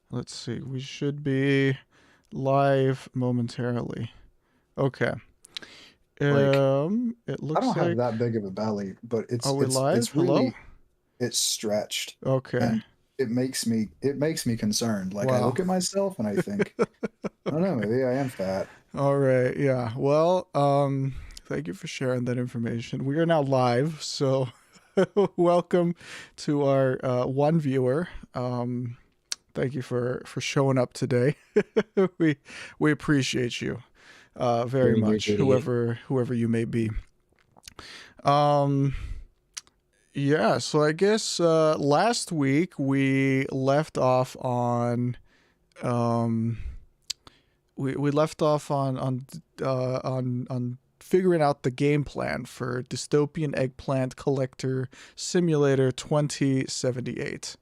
Let's see. We should be live momentarily. Okay. Like, It I looks don't have like. that big of a belly, but Are we live? it's Hello? really it's stretched, Okay. and it makes me concerned. Like, I Wow. look at myself and I think, I don't know, maybe I am fat. All right. Yeah. Well, thank you for sharing that information. We are now live, so welcome to our one viewer. Thank you for showing up today. we we appreciate you very Very much, appreciate you. whoever you may be. Um, yeah. So I guess last week we left off on um we left off on figuring out the game plan for Dystopian Eggplant Collector Simulator 2078.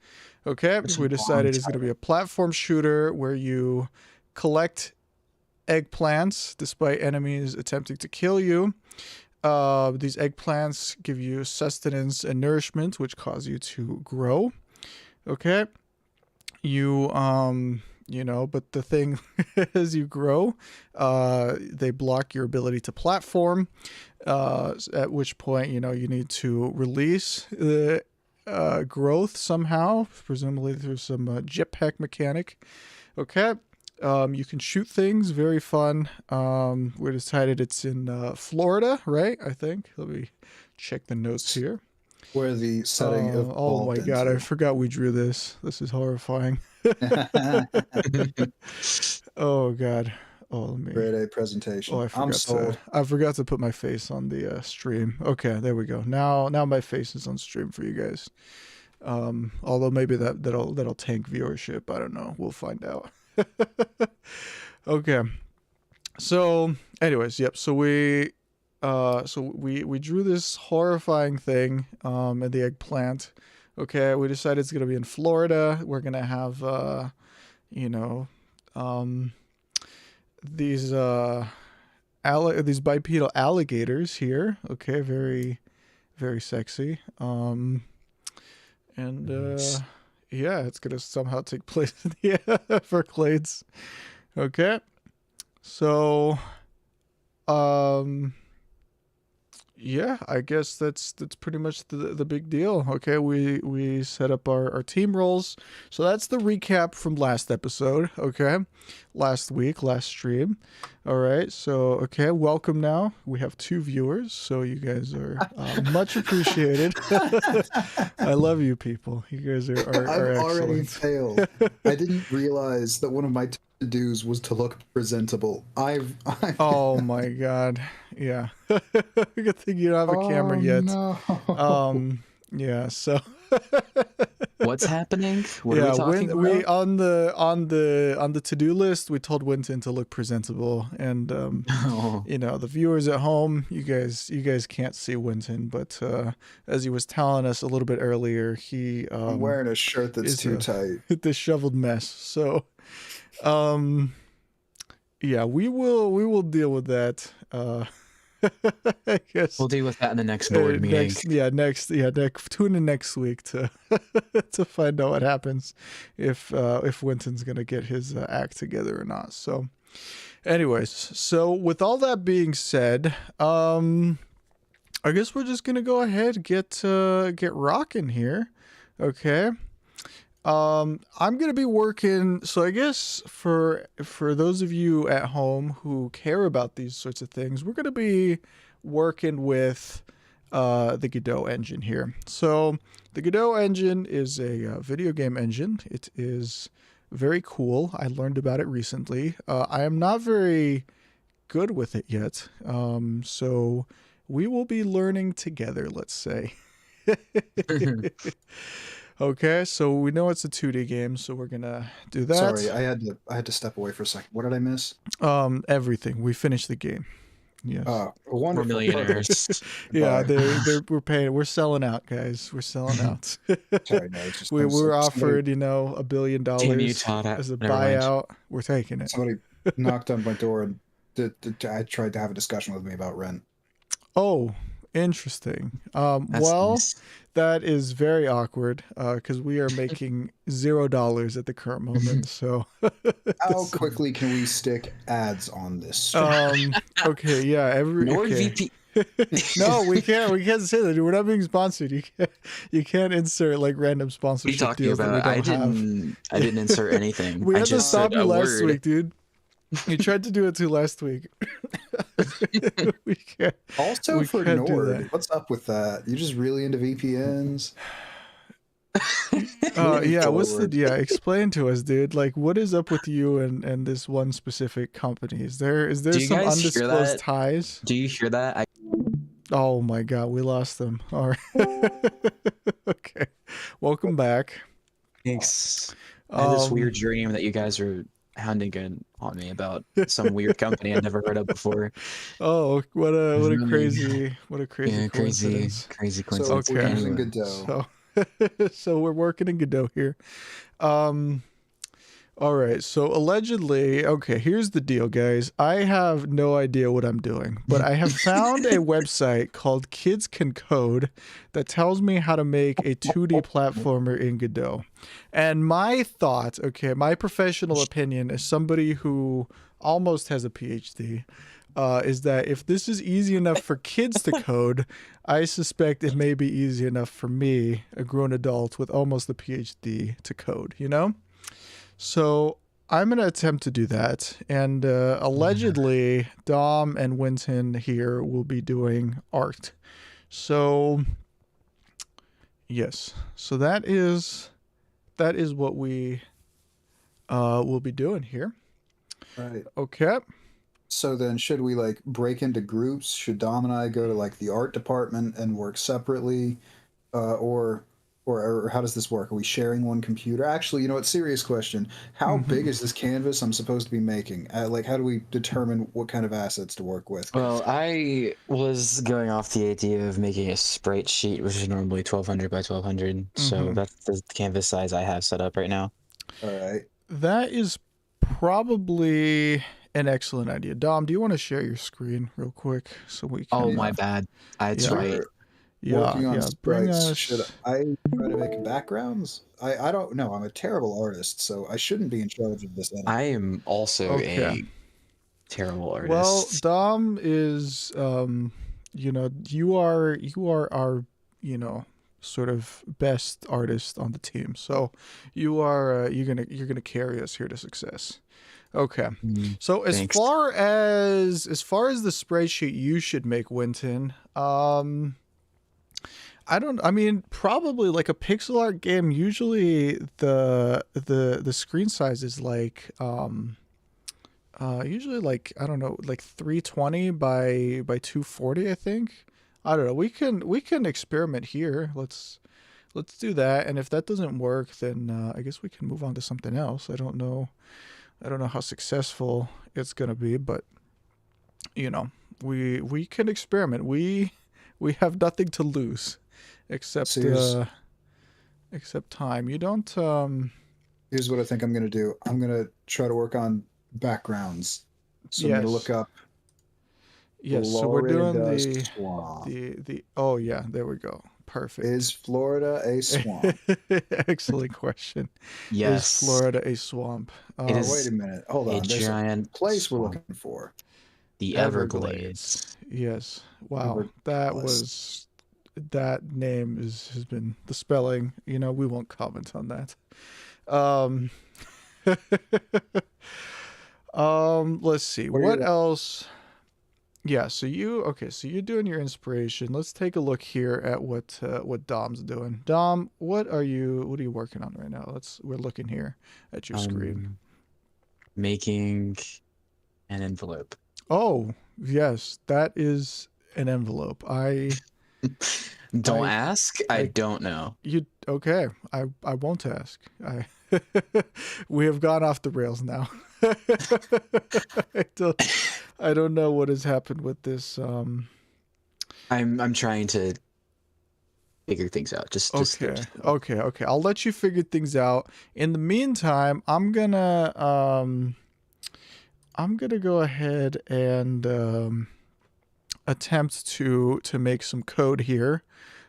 Okay, That's a we long decided it's going to be title. a platform shooter where you collect eggplants despite enemies attempting to kill you. These eggplants give you sustenance and nourishment, which cause you to grow. Okay, but the thing as you grow, they block your ability to platform, at which point you need to release the growth somehow, presumably through some jetpack mechanic. Okay. You can shoot things, very fun. We decided it's in Florida, right? I think. Let me check the notes here. Where the setting Oh my evolved god, I into. forgot we drew this. This is horrifying. Oh god. Oh, let me. Grade A Oh, presentation. I I'm forgot to. sold. I forgot to put my face on the stream. Okay, there we go. Now my face is on stream for you guys. Although maybe that'll tank viewership. I don't know. We'll find out. Okay. So, anyways, yep. So we drew this horrifying thing in the eggplant. Okay, we decided it's gonna be in Florida. We're gonna have you know, um, these these bipedal alligators here. Okay, very very sexy. And Nice. yeah, it's gonna somehow take place in the Everglades. Okay, so um, yeah, I guess that's pretty much the big deal. Okay, we set up our team roles. So that's the recap from last episode. Okay, last week, last stream. All right, so okay, welcome now. We have 2 viewers, so you guys are much appreciated. I love you people. You guys I've are already excellent. failed. I didn't realize that one of my to-dos was to look presentable. I've Oh my god. Yeah. Good thing you don't have a camera Oh yet. no. Yeah, so What's happening? What are we yeah, talking when we about? on the to-do list, we told Winton to look presentable, and Oh, the viewers at home, you guys can't see Winton, but as he was telling us a little bit earlier, he I'm wearing a shirt that's is too a tight. disheveled mess. So um yeah, we will deal with that. I guess we'll deal with that in the next board meeting. tune in next week to to find out what happens if Winton's gonna get his act together or not. So, anyways, so with all that being said, I guess we're just gonna go ahead get rocking here. Okay. I'm gonna be working. So I guess for those of you at home who care about these sorts of things, we're gonna be working with the Godot engine here. So the Godot engine is a video game engine. It is very cool. I learned about it recently. I am not very good with it yet. So we will be learning together. Let's say. Okay, so we know it's a 2D game, so we're gonna do Sorry, that. I had to step away for a second. What did I miss? Everything. We finished the game. Yes. We're Wonderful. Perfect. millionaires. Yeah, Goodbye. we're paying. We're selling out, guys. We're selling out. Sorry, no, it's just We were somebody offered, $1 billion Team Utah. as a Never mind. buyout. We're taking it. somebody knocked on my door and I tried to have a discussion with me about rent. Oh, Interesting. That's Well, nice. that is very awkward because we are making $0 at the current moment. So, How this, quickly can we stick ads on this stream? okay, yeah, okay. NordVP. No, we can't. We can't say that. Dude. We're not being sponsored. You can't. You can't insert like random What are you sponsorship talking deals that we about? don't have. I didn't insert anything. We I had to just stop said you a last word. week, dude. You tried to do it too last week. we can't. Also We for can't do Nord, that. what's up with that? You're just really into VPNs? Yeah. What's the? Forward. Yeah. Explain to us, dude. Like, what is up with you and this one specific company? Is there Do you some guys hear undisclosed that? ties? Do you hear that? Oh my God, we lost them. All right. Okay. Welcome back. Thanks. I had this Um, weird dream that you guys were hounding on me about some weird company I'd never heard of before. Oh, what a Really? crazy Yeah, crazy coincidence. So coincidence. we're Okay. using Anyway, Godot. So we're working in Godot here. All right. So allegedly, okay, here's the deal, guys. I have no idea what I'm doing, but I have found a website called Kids Can Code that tells me how to make a 2D platformer in Godot. And my thought, okay, my professional opinion as somebody who almost has a PhD, is that if this is easy enough for kids to code, I suspect it may be easy enough for me, a grown adult with almost a PhD, to code, you know? So I'm going to attempt to do that. And allegedly, Dom and Winton here will be doing art. So, yes. So that is what we will be doing here. Right. Okay. So then should we like break into groups? Should Dom and I go to like the art department and work separately? Or how does this work? Are we sharing one computer? Actually, you know what? Serious question. How big is this canvas I'm supposed to be making? Like, how do we determine what kind of assets to work with? well, I was going off the idea of making a sprite sheet, which is normally 1200 by 1200. So that's the canvas size I have set up right now. All right. That is probably an excellent idea. Dom, do you want to share your screen real quick so we can? Oh, my bad. That's Yeah. right. Working on Bring sprites. us. Should I try to make backgrounds? I don't know. I'm a terrible artist, so I shouldn't be in charge of this. I am also Okay. a terrible artist. Well, Dom is, you know, you are our, you know, sort of best artist on the team. So you are you're gonna carry us here to success. Okay. So Thanks. as far as the spreadsheet you should make, Winton, I mean, probably like a pixel art game, usually the screen size is like usually like, I don't know, like 320 by 240, I think. I don't know. We can experiment here. Let's do that. And if that doesn't work, then I guess we can move on to something else. I don't know how successful it's going to be, but you know, we can experiment. We have nothing to lose except time. You don't Here's what I think I'm going to do. I'm going to try to work on backgrounds. So I'm going to look up. Yes, so we're doing Florida swamp. the oh yeah, there we go. Perfect. Is Florida a swamp? Excellent question. Yes. Is Florida a swamp? It is Wait a minute. Hold on. There's giant a place we're swamp. looking for. The Everglades. Yes. Wow. That name has been the spelling. You know, we won't comment on that. Let's see. What else? Yeah, so you're doing your inspiration. Let's take a look here at what Dom's doing. Dom, what are you working on right now? We're looking here at your screen. Making an envelope. Oh, yes, that is an envelope. Don't ask. I don't know. Okay? I won't ask. We have gone off the rails now. I don't know what has happened with this. I'm trying to figure things out. Just Okay. I'll let you figure things out. In the meantime, I'm gonna go ahead and attempt to make some code here.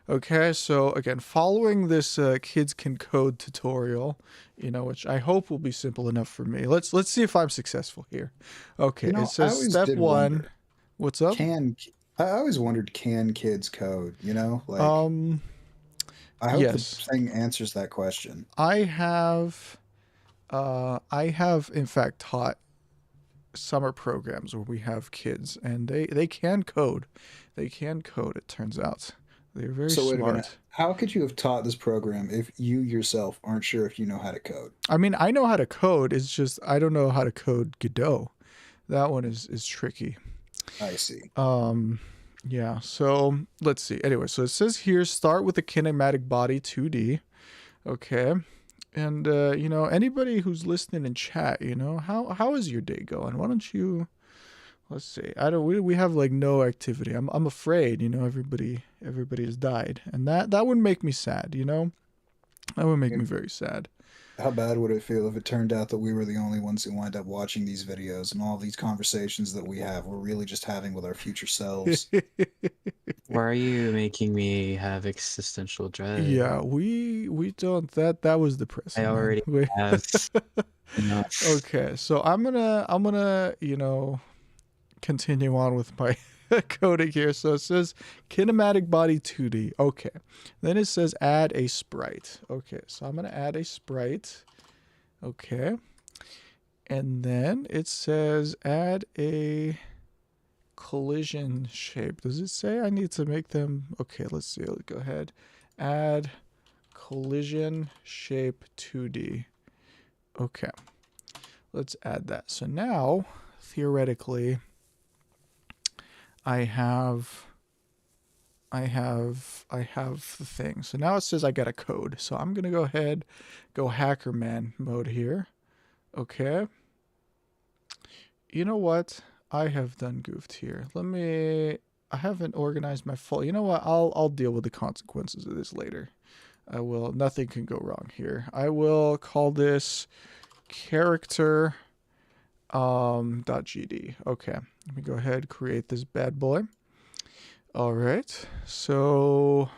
Okay, so again, following this kids can code tutorial, which I hope will be simple enough for me. Let's see if I'm successful here. Okay, it I says always step did 1. wonder, What's up? I always wondered, can kids code? Like, Um, I hope the yes, thing answers that question. I have. I have in fact taught summer programs where we have kids, and they can code. They can code. It turns out they're very So wait a minute. smart. How could you have taught this program if you yourself aren't sure if you know how to code? I mean, I know how to code. It's just I don't know how to code Godot. That one is tricky. I see. Yeah. So let's see. Anyway, so it says here, start with a kinematic body 2D. Okay. And anybody who's listening in chat, how is your day going? Why don't you? Let's see. I don't. We have like no activity. I'm afraid. Everybody has died, and that would make me sad. That would make me very sad. How bad would it feel if it turned out that we were the only ones who wind up watching these videos and all these conversations that we have we're really just having with our future selves? Why are you making me have existential dread? Yeah, we don't. That was depressing. I already have enough. Okay, so I'm gonna continue on with my coding here. So it says kinematic body 2D. Okay. Then it says add a sprite. Okay, so I'm going to add a sprite. Okay. And then it says add a collision shape. Does it say I need to make them? Okay, let's see. Let's go ahead. Add collision shape 2D. Okay. Let's add that. So now, theoretically, I have the thing. So now it says I got a code. So I'm going to go ahead, go hacker man mode here. Okay. You know what? I have done goofed here. I haven't organized my fault. You know what? I'll deal with the consequences of this later. I will. Nothing can go wrong here. I will call this character .gd. Okay. Let me go ahead, create this bad boy. All right. So,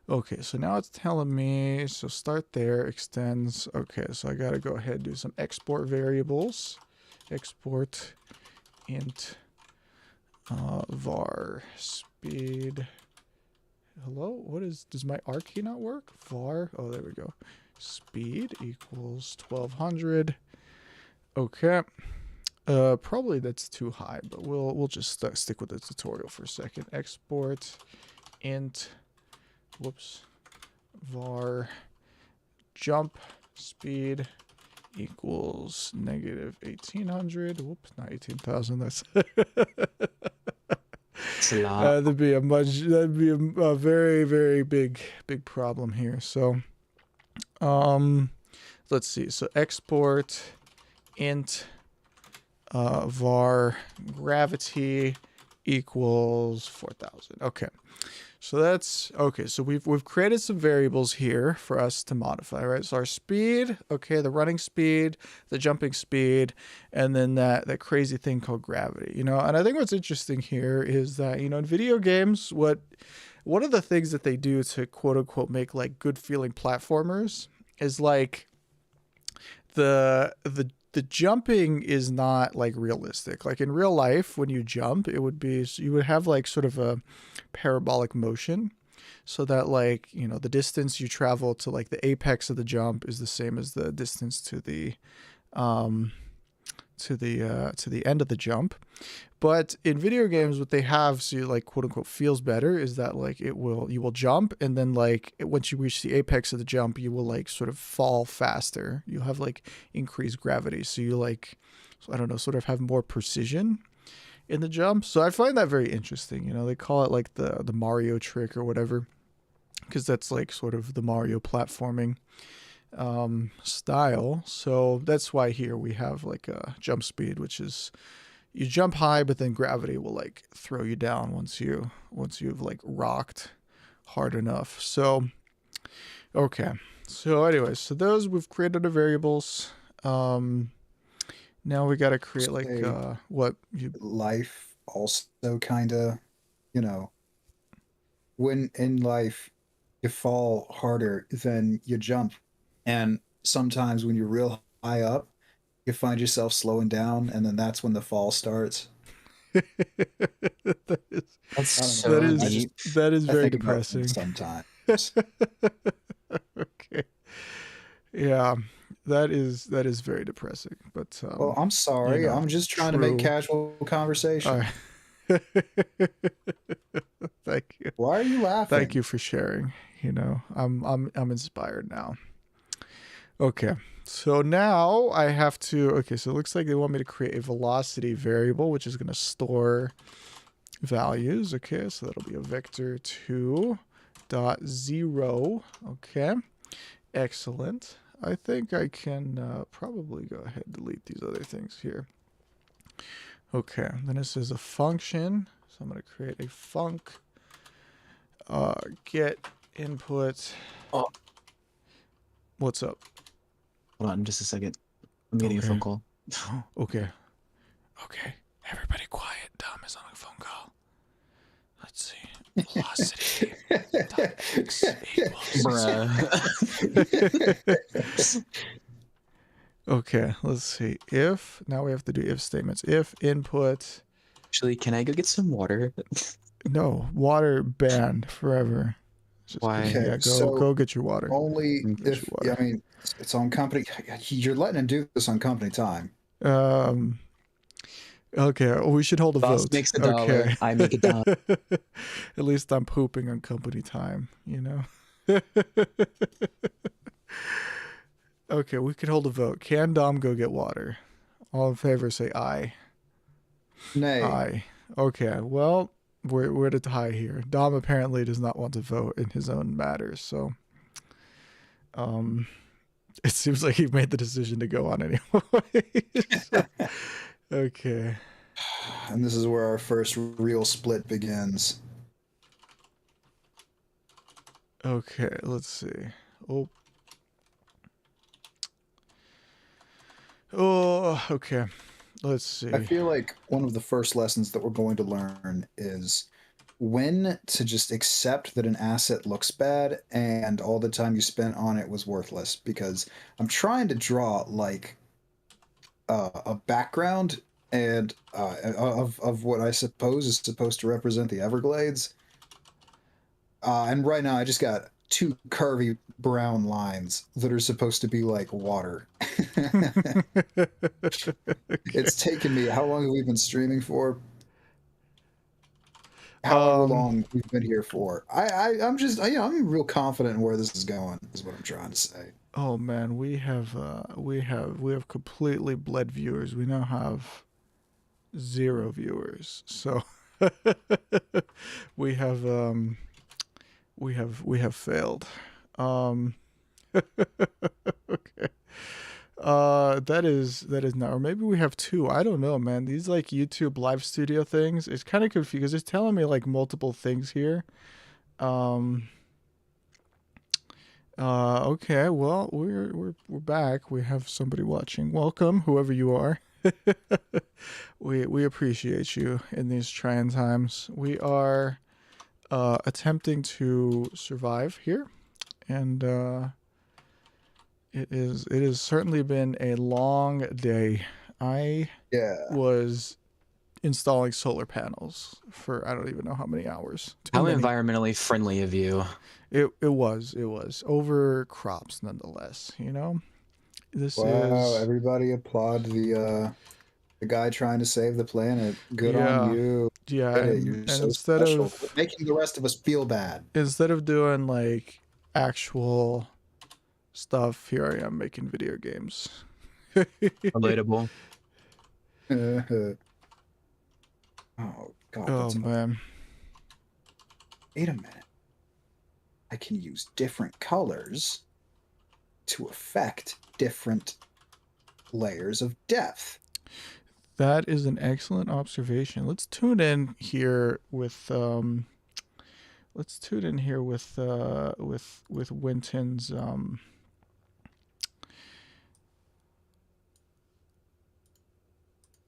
okay. So now it's telling me, so start there, extends. Okay. So I got to go ahead and do some export variables. Export int var speed. Hello? Does my R key not work? Var. Oh, there we go. Speed equals 1200. Okay. Probably that's too high, but we'll just stick with the tutorial for a second. Export int var jump speed equals negative 1800. Whoops, not 18,000. That's a lot. that'd be a very, very big problem here. So let's see. So export int var gravity equals 4,000. Okay. So that's okay. So we've created some variables here for us to modify, right? So our speed, okay, the running speed, the jumping speed, and then that crazy thing called gravity, And I think what's interesting here is that, in video games, one of the things that they do to quote unquote make like good feeling platformers is like the jumping is not like realistic. Like in real life, when you jump, you would have like sort of a parabolic motion, so that like, the distance you travel to like the apex of the jump is the same as the distance to the end of the jump. But in video games, what they have, so like quote unquote feels better, is that like you will jump, and then like once you reach the apex of the jump, you will like sort of fall faster. You'll have like increased gravity, so you like, so I don't know, sort of have more precision in the jump. So I find that very interesting. They call it like the Mario trick or whatever, because that's like sort of the Mario platforming style. So that's why here we have like a jump speed, which is you jump high, but then gravity will like throw you down once you've like rocked hard enough. So okay. So anyways, so those, we've created the variables. Now we got to create like what you life also kind of, you know, when in life you fall harder than you jump. And sometimes when you're real high up, you find yourself slowing down, and then that's when the fall starts. that is That's I don't so know. deep. that is I very think about that depressing. sometimes. Okay. Yeah, that is very depressing. But Well, I'm you sorry. know, I'm just trying to make true. casual conversation. Thank you. Why are you Thank laughing? you for sharing. You know, I'm inspired now. Okay. So now I have to, okay, so it looks like they want me to create a velocity variable, which is going to store values. Okay, so that'll be a vector 2 dot 0. Okay, excellent. I think I can probably go ahead and delete these other things here. Okay, then this is a function. So I'm going to create a func get input. Oh, What's up? hold on just a second. I'm getting a phone call. Okay. Okay. Everybody quiet. Dom is on a phone call. Let's see. Velocity dot x equals. Bruh. Okay, let's see. If, now we have to do if statements. If input, Actually, can I go get some water? no, water banned forever. Just Why? kidding. Okay, Yeah, so go get your water. only Get your if yeah, water. I mean it's on company. You're letting him do this on company time. Um, okay, well, we should hold a Boss vote. makes $1, Okay. I make $1. At least I'm pooping on company time, you know? Okay, we could hold a vote. Can Dom go get water? All in favor say aye. Nay. Aye. Okay, well, we're at a tie here. Dom apparently does not want to vote in his own matters, so it seems like he made the decision to go on anyway. So, okay. And this is where our first real split begins. Okay, let's see. Oh. Oh, okay. Let's see. I feel like one of the first lessons that we're going to learn is when to just accept that an asset looks bad and all the time you spent on it was worthless. Because I'm trying to draw like a background and of what I suppose is supposed to represent the Everglades. And right now I just got two curvy brown lines that are supposed to be like water. It's taken me, how long have we been streaming for? However long we've been here for. I'm just, you know, I'm real confident in where this is going, is what I'm trying to say. Oh man, we have completely bled viewers. We now have 0 viewers. So we have failed. Okay. That is not, or maybe we have 2. I don't know, man. These like YouTube live studio things, it's kind of confusing because it's telling me like multiple things here. Okay, well, we're back. We have somebody watching. Welcome, whoever you are. We appreciate you in these trying times. We are attempting to survive here, and it has certainly been a long day. I was installing solar panels for I don't even know how many hours. How environmentally friendly of you. It was over crops nonetheless, you know. This Wow, is everybody applaud the guy trying to save the planet. Good on yeah. you. Yeah, Did it. and You're so instead special. of Making the rest of us feel bad. doing like actual stuff, here I am making video games. Relatable. Oh God. Oh man. Wait a minute. I can use different colors to affect different layers of depth. That is an excellent observation. Let's tune in here with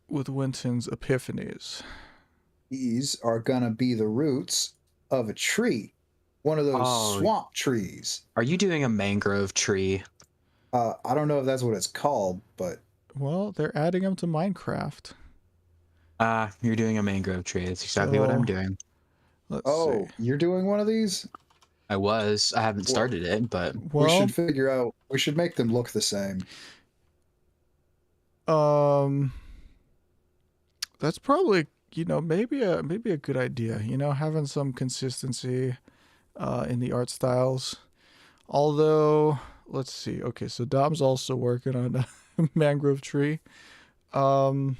Winton's epiphanies. These are gonna be the roots of a tree, one of those Oh, swamp trees. are you doing a mangrove tree? I don't know if that's what it's called, but Well, they're adding them to Minecraft. You're doing a mangrove tree. That's exactly what I'm So doing. let's see. oh, you're doing one of these? I haven't Well, started it, but we should Well, figure out. We should make them look the same. um, that's probably, maybe a good idea. Having some consistency in the art styles. Although, let's see. Okay, so Dom's also working on a mangrove tree. Um,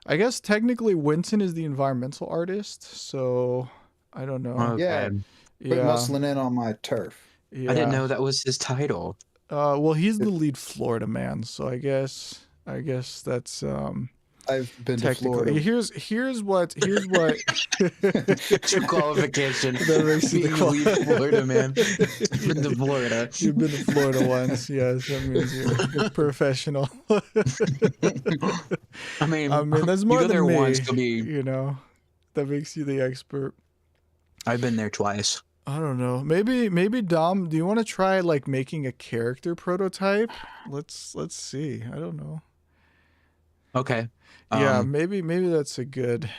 I guess technically Winton is the environmental artist, so I don't know. Yeah, okay. quit Yeah, muscling in on my turf. I didn't yeah. know that was his title. Well, he's the lead Florida man, so I guess that's I've been to technically. Florida. Here's what True qualification. that makes you Being the lead Florida man. Been to Florida. You've been to Florida once, yes. That means you're professional. I mean, I mean, that's you more go than there me. once, you'll be. That makes you the expert. I've been there twice. I don't know. Maybe Dom, do you want to try like making a character prototype? Let's see. I don't know. Okay. Yeah, maybe that's a good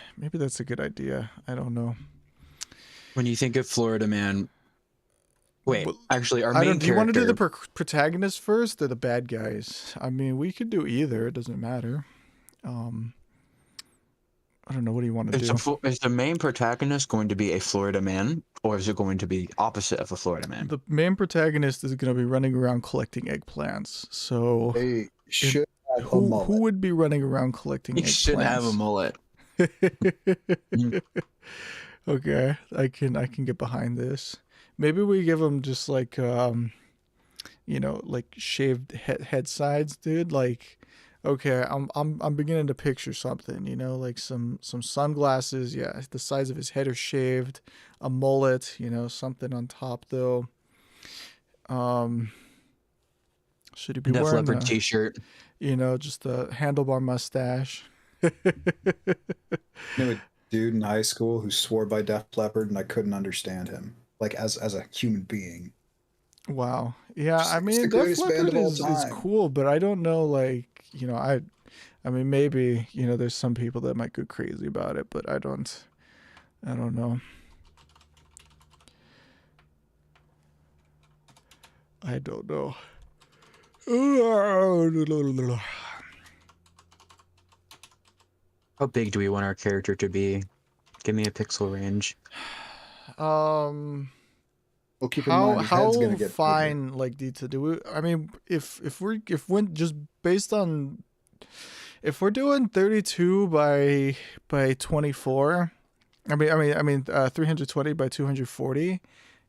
idea. I don't know. When you think of Florida man, wait, But actually, our I main don't. Do you want to do character. the protagonist first or the bad guys? I mean, we could do either. It doesn't matter. I don't know. What do you want to do? Is the main protagonist going to be a Florida man, or is it going to be opposite of a Florida man? The main protagonist is going to be running around collecting eggplants. So They should have a who mullet. would be running around collecting He eggplants? should have a mullet. Okay, I can get behind this. Maybe we give him just like like shaved head sides, dude. Like, okay, I'm beginning to picture something. Like some sunglasses. Yeah, the sides of his head are shaved. A mullet. Something on top though. Should he be Def wearing Leppard t-shirt. just a handlebar mustache? A dude in high school who swore by Def Leppard, and I couldn't understand him, like as a human being. Wow. Yeah, Just I like, it's mean, the Def greatest band Leppard of all is time. cool, but I don't know, like, I mean, maybe, there's some people that might go crazy about it, but I don't know. I don't know. How big do we want our character to be? Give me a pixel range. Well, keep in mind his head's gonna get fine like detail do we? I mean, if we're just based on if we're doing 32 by 24, I mean 320 by 240.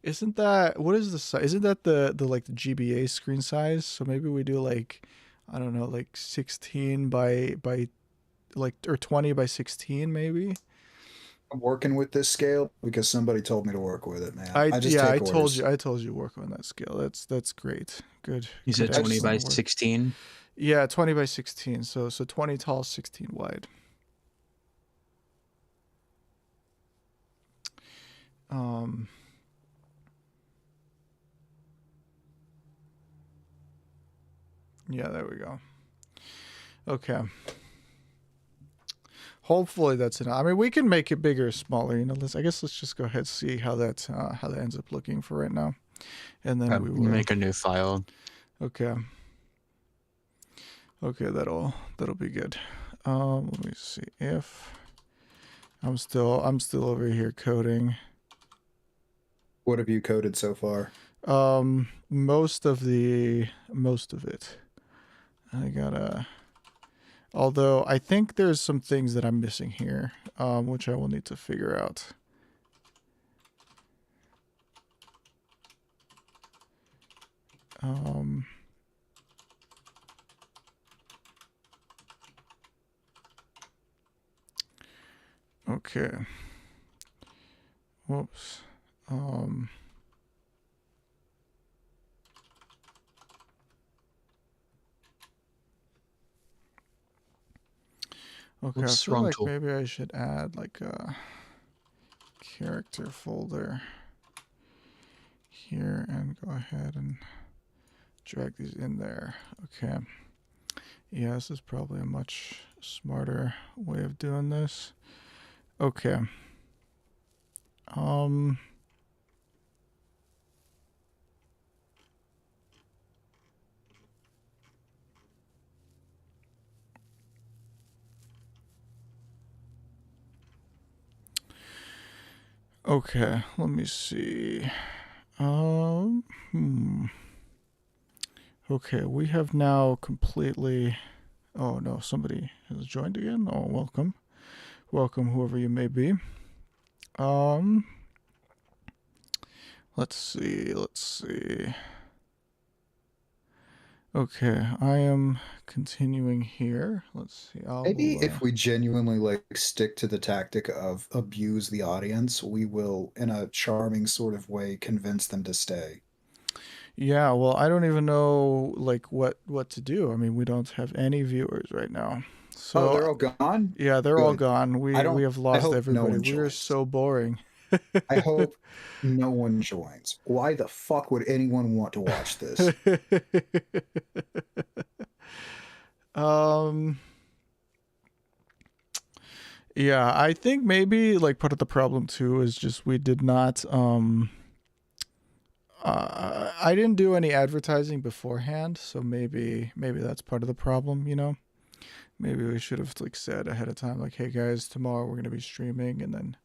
Isn't that what is the size? Isn't that the like the GBA screen size? So maybe we do like, I don't know, like 16 by like, or 20 by 16 maybe. I'm working with this scale because somebody told me to work with it, man. I just take I orders. told you work on that scale. That's great. Good. You said good 20 by excellent work. 16. Yeah, 20 by 16. So 20 tall, 16 wide. Yeah, there we go. Okay. Hopefully that's enough. I mean, we can make it bigger or smaller. I guess let's just go ahead and see how that ends up looking for right now, and then we will Make a new file. Okay. Okay, that'll be good. Let me see if I'm still over here coding. What have you coded so far? Most of it. I gotta. Although I think there's some things that I'm missing here, which I will need to figure out. Okay. Whoops. Okay, I Oops, feel wrong like tool. maybe I should add like a character folder here and go ahead and drag these in there. Okay. Yeah, this is probably a much smarter way of doing this. Okay. Okay, let me see. Okay, we have now completely... Oh, no, somebody has joined again. Oh, welcome. Welcome, whoever you may be. Let's see. Okay, I am continuing here. Let's see. Maybe if we genuinely like stick to the tactic of abuse the audience, we will, in a charming sort of way, convince them to stay. Yeah, well, I don't even know like what to do. I mean, we don't have any viewers right now. So Oh, they're all gone? yeah, they're all Good. gone. We have I lost hope no everybody. one We are joins. so boring. I hope no one joins. Why the fuck would anyone want to watch this? Yeah, I think maybe like part of the problem too is just we did not I didn't do any advertising beforehand, so maybe that's part of the problem, you know. Maybe we should have like said ahead of time like, hey guys, tomorrow we're going to be streaming, and then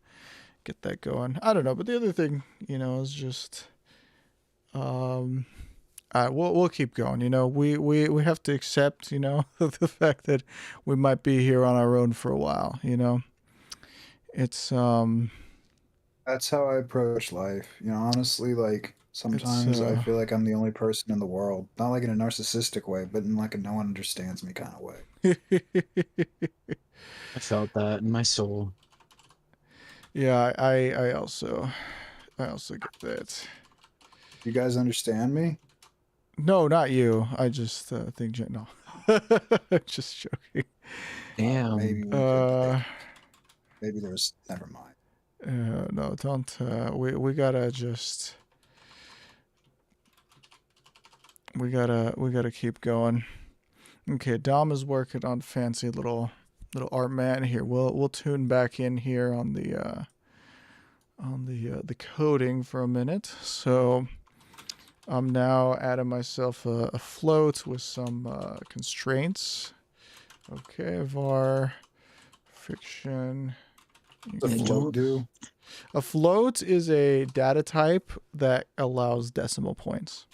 get that going. I don't know, but the other thing, you know, is just we'll keep going. You know, we have to accept, you know, the fact that we might be here on our own for a while. You know, it's That's how I approach life. You know, honestly, like sometimes I feel like I'm the only person in the world. Not like in a narcissistic way, but in like a no one understands me kind of way. I felt that in my soul. Yeah, I also get that. You guys understand me? No, not you. I just think no. Just joking. Damn. Maybe maybe there was. Never mind. No, don't. We gotta just. We gotta keep going. Okay, Dom is working on fancy little art man here. We'll tune back in here on the coding for a minute. So I'm now adding myself a float with some constraints. Okay, var fiction. The float do? A float is a data type that allows decimal points.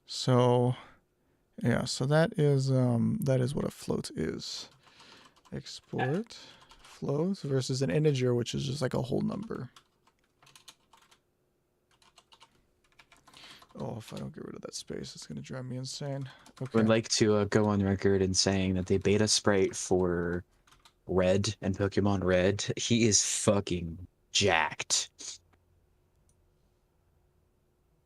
So yeah, so that is what a float is. Export float versus an integer, which is just like a whole number. Oh, if I don't get rid of that space, it's gonna drive me insane. Okay. I would like to go on record in saying that the beta sprite for Red and Pokemon Red, he is fucking jacked.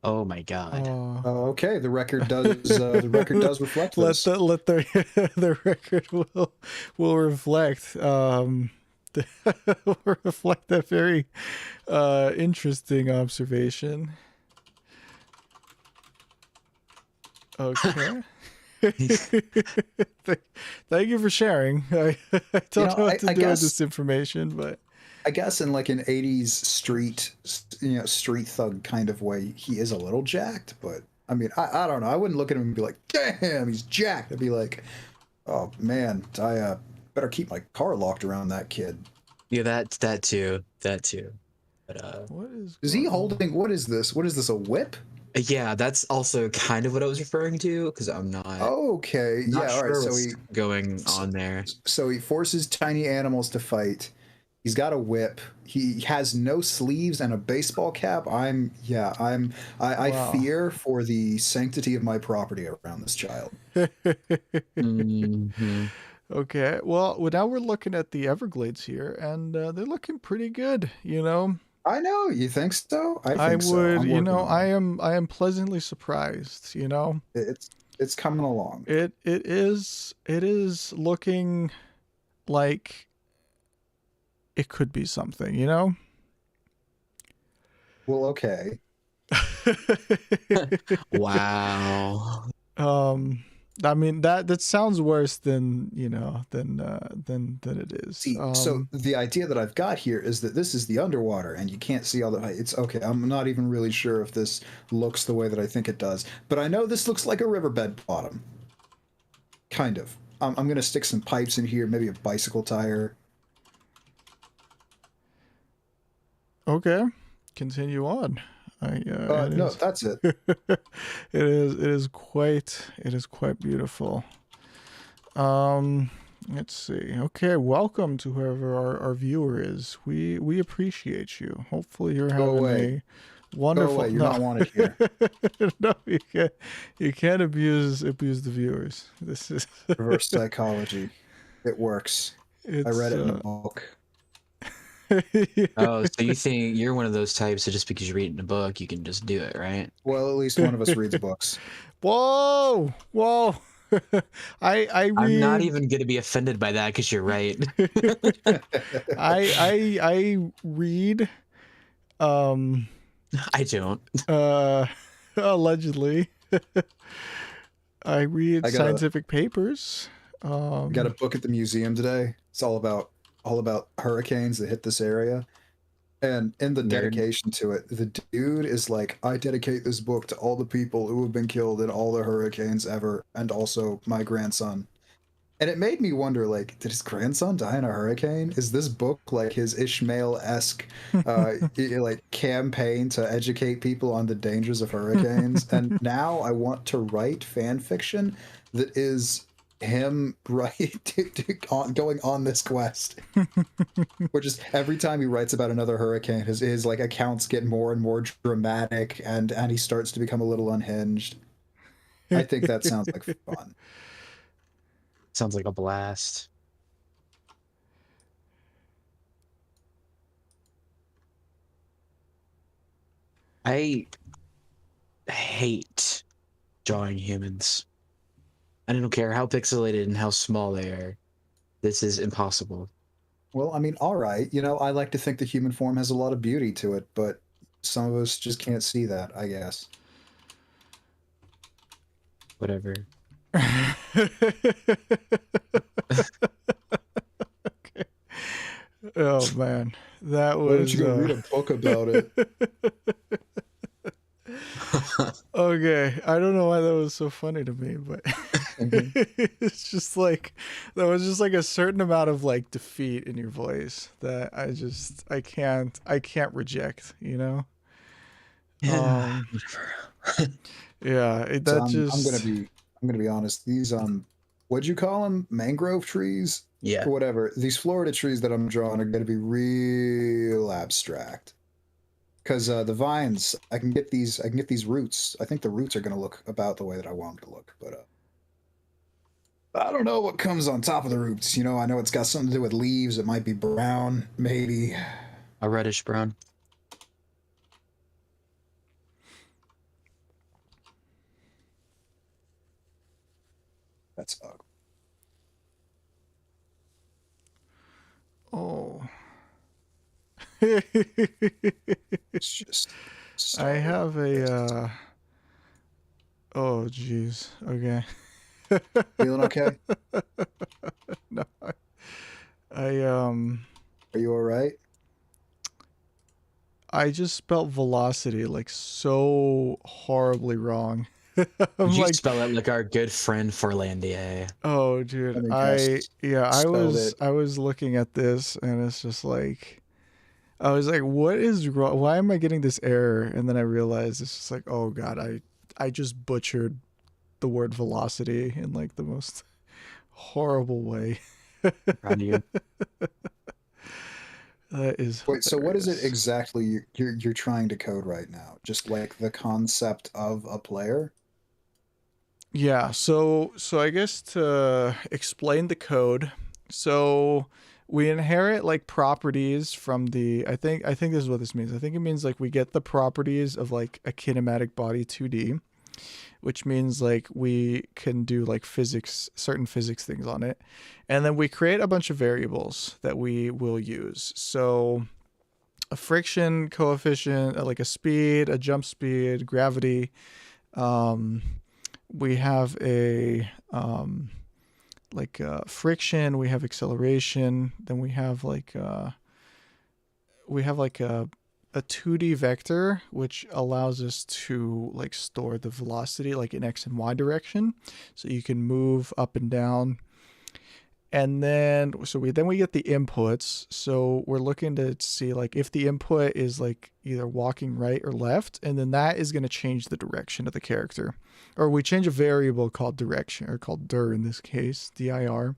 Oh my god. Okay, the record does reflect this. Let the record will reflect will reflect that very interesting observation. Okay. Thank you for sharing. I don't know what to do with this information, but I guess in like an 80s street thug kind of way, he is a little jacked, but I mean, I don't know. I wouldn't look at him and be like, damn, he's jacked. I'd be like, oh man, I better keep my car locked around that kid. Yeah, that too. But what is he holding? What is this? What is this? A whip? Yeah, that's also kind of what I was referring to, because I'm not. Okay, not yeah, sure all right. So what's going on there. So he forces tiny animals to fight. He's got a whip. He has no sleeves and a baseball cap. I fear for the sanctity of my property around this child. Mm-hmm. Okay, well, now we're looking at the Everglades here, and they're looking pretty good. You know. I know. You think so? I think so. You know, I am pleasantly surprised. You know, it's coming along. It is looking like it could be something, you know? Well, okay. Wow. I mean that sounds worse than, you know, than it is. See, so the idea that I've got here is that this is the underwater and you can't see all the, it's okay. I'm not even really sure if this looks the way that I think it does, but I know this looks like a riverbed bottom. Kind of. I'm going to stick some pipes in here, maybe a bicycle tire. Okay, continue on. No, that's it. it is quite beautiful. Let's see. Okay, welcome to whoever our viewer is. We appreciate you. Hopefully you're having a wonderful. Go away. You're not wanted here. No, you can't abuse the viewers. This is Reverse psychology. It works. I read it in a book. Yeah. Oh, so you think you're one of those types that just because you read it in a book, you can just do it, right? Well, at least one of us reads books. Whoa. I read. I'm not even going to be offended by that because you're right. I read. I don't. Allegedly. I read scientific papers. Got a book at the museum today. It's all about hurricanes that hit this area. And in the dedication to it, the dude is like, I dedicate this book to all the people who have been killed in all the hurricanes ever, and also my grandson. And it made me wonder, like, did his grandson die in a hurricane? Is this book like his Ishmael-esque like campaign to educate people on the dangers of hurricanes? And now I want to write fan fiction that is him going on this quest. Which is every time he writes about another hurricane, his like accounts get more and more dramatic, and he starts to become a little unhinged. I think that sounds like fun. Sounds like a blast. I hate drawing humans. I don't care how pixelated and how small they are. This is impossible. Well, I mean, all right. You know, I like to think the human form has a lot of beauty to it, but some of us just can't see that, I guess. Whatever. Okay. Oh man, that was. Why don't you go read a book about it? Okay, I don't know why that was so funny to me, but it's just like there was just like a certain amount of like defeat in your voice that I can't reject, you know. Yeah. Yeah, I'm gonna be honest. These what'd you call them? Mangrove trees? Yeah. Or whatever. These Florida trees that I'm drawing are gonna be real abstract. Because the vines, I can get these roots. I think the roots are gonna look about the way that I want them to look, but I don't know what comes on top of the roots. You know, I know it's got something to do with leaves. It might be brown, maybe. A reddish brown. That's ugly. Oh. It's just. So I have a. Oh, jeez. Okay. Feeling okay? No. I Are you all right? I just spelled velocity like so horribly wrong. I'm You like, spell it like our good friend Forlandier. oh, dude, I was looking at this and it's just like, I was like, what is wrong? Why am I getting this error? And then I realized it's just like, oh god, I just butchered the word velocity in like the most horrible way. Proud of you. That is Wait, so what is it hilarious. exactly you're trying to code right now? Just like the concept of a player? Yeah, so I guess to explain the code, so we inherit like properties from the I think this is what this means. I think it means like we get the properties of like a kinematic body 2D. which means like we can do like certain physics things on it. And then we create a bunch of variables that we will use. So a friction coefficient, like a speed, a jump speed, gravity. We have a friction, we have acceleration, then we have like a 2D vector, which allows us to like store the velocity like in X and Y direction. So you can move up and down. And then, we get the inputs. So we're looking to see like if the input is like either walking right or left, and then that is going to change the direction of the character. Or we change a variable called direction, or called dir in this case, dir,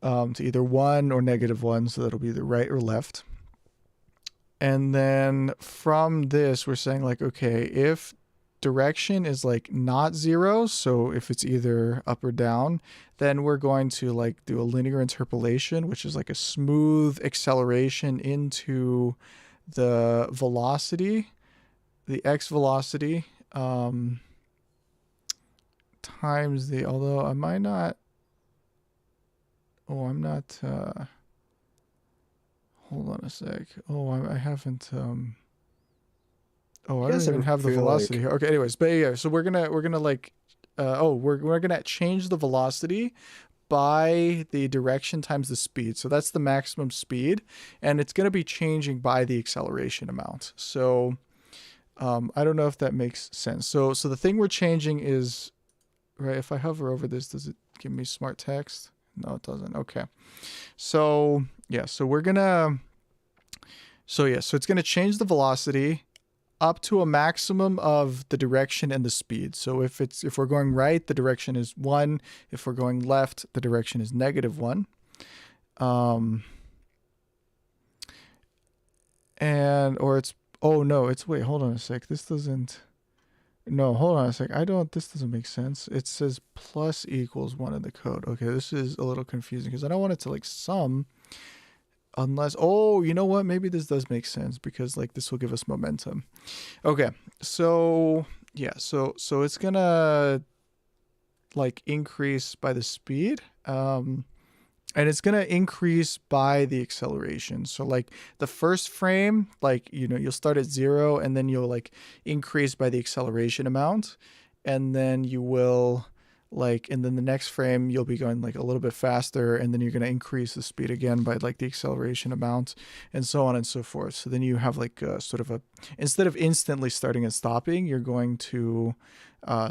to either 1 or -1. So that'll be either right or left. And then from this, we're saying like, okay, if direction is like not 0, so if it's either up or down, then we're going to like do a linear interpolation, which is like a smooth acceleration into the velocity, the x velocity, times the, although I might not, hold on a sec. I haven't, I don't even have the velocity here. Okay, anyways, but yeah, so we're gonna like, we're gonna change the velocity by the direction times the speed. So that's the maximum speed, and it's gonna be changing by the acceleration amount. So I don't know if that makes sense. So the thing we're changing is, right, if I hover over this, does it give me smart text? No, it doesn't. Okay. So yeah, so it's gonna change the velocity up to a maximum of the direction and the speed. So if we're going right, the direction is 1. If we're going left, the direction is -1. Wait, hold on a sec. This doesn't make sense. It says plus equals 1 in the code. Okay, this is a little confusing because I don't want it to like sum. Unless, you know what? Maybe this does make sense because like this will give us momentum. Okay, so yeah, so it's gonna like increase by the speed, and it's gonna increase by the acceleration. So like the first frame, like you'll start at 0, and then you'll like increase by the acceleration amount, and then you will. And then the next frame you'll be going like a little bit faster, and then you're going to increase the speed again by like the acceleration amount, and so on and so forth. So then you have like sort of instead of instantly starting and stopping, you're going to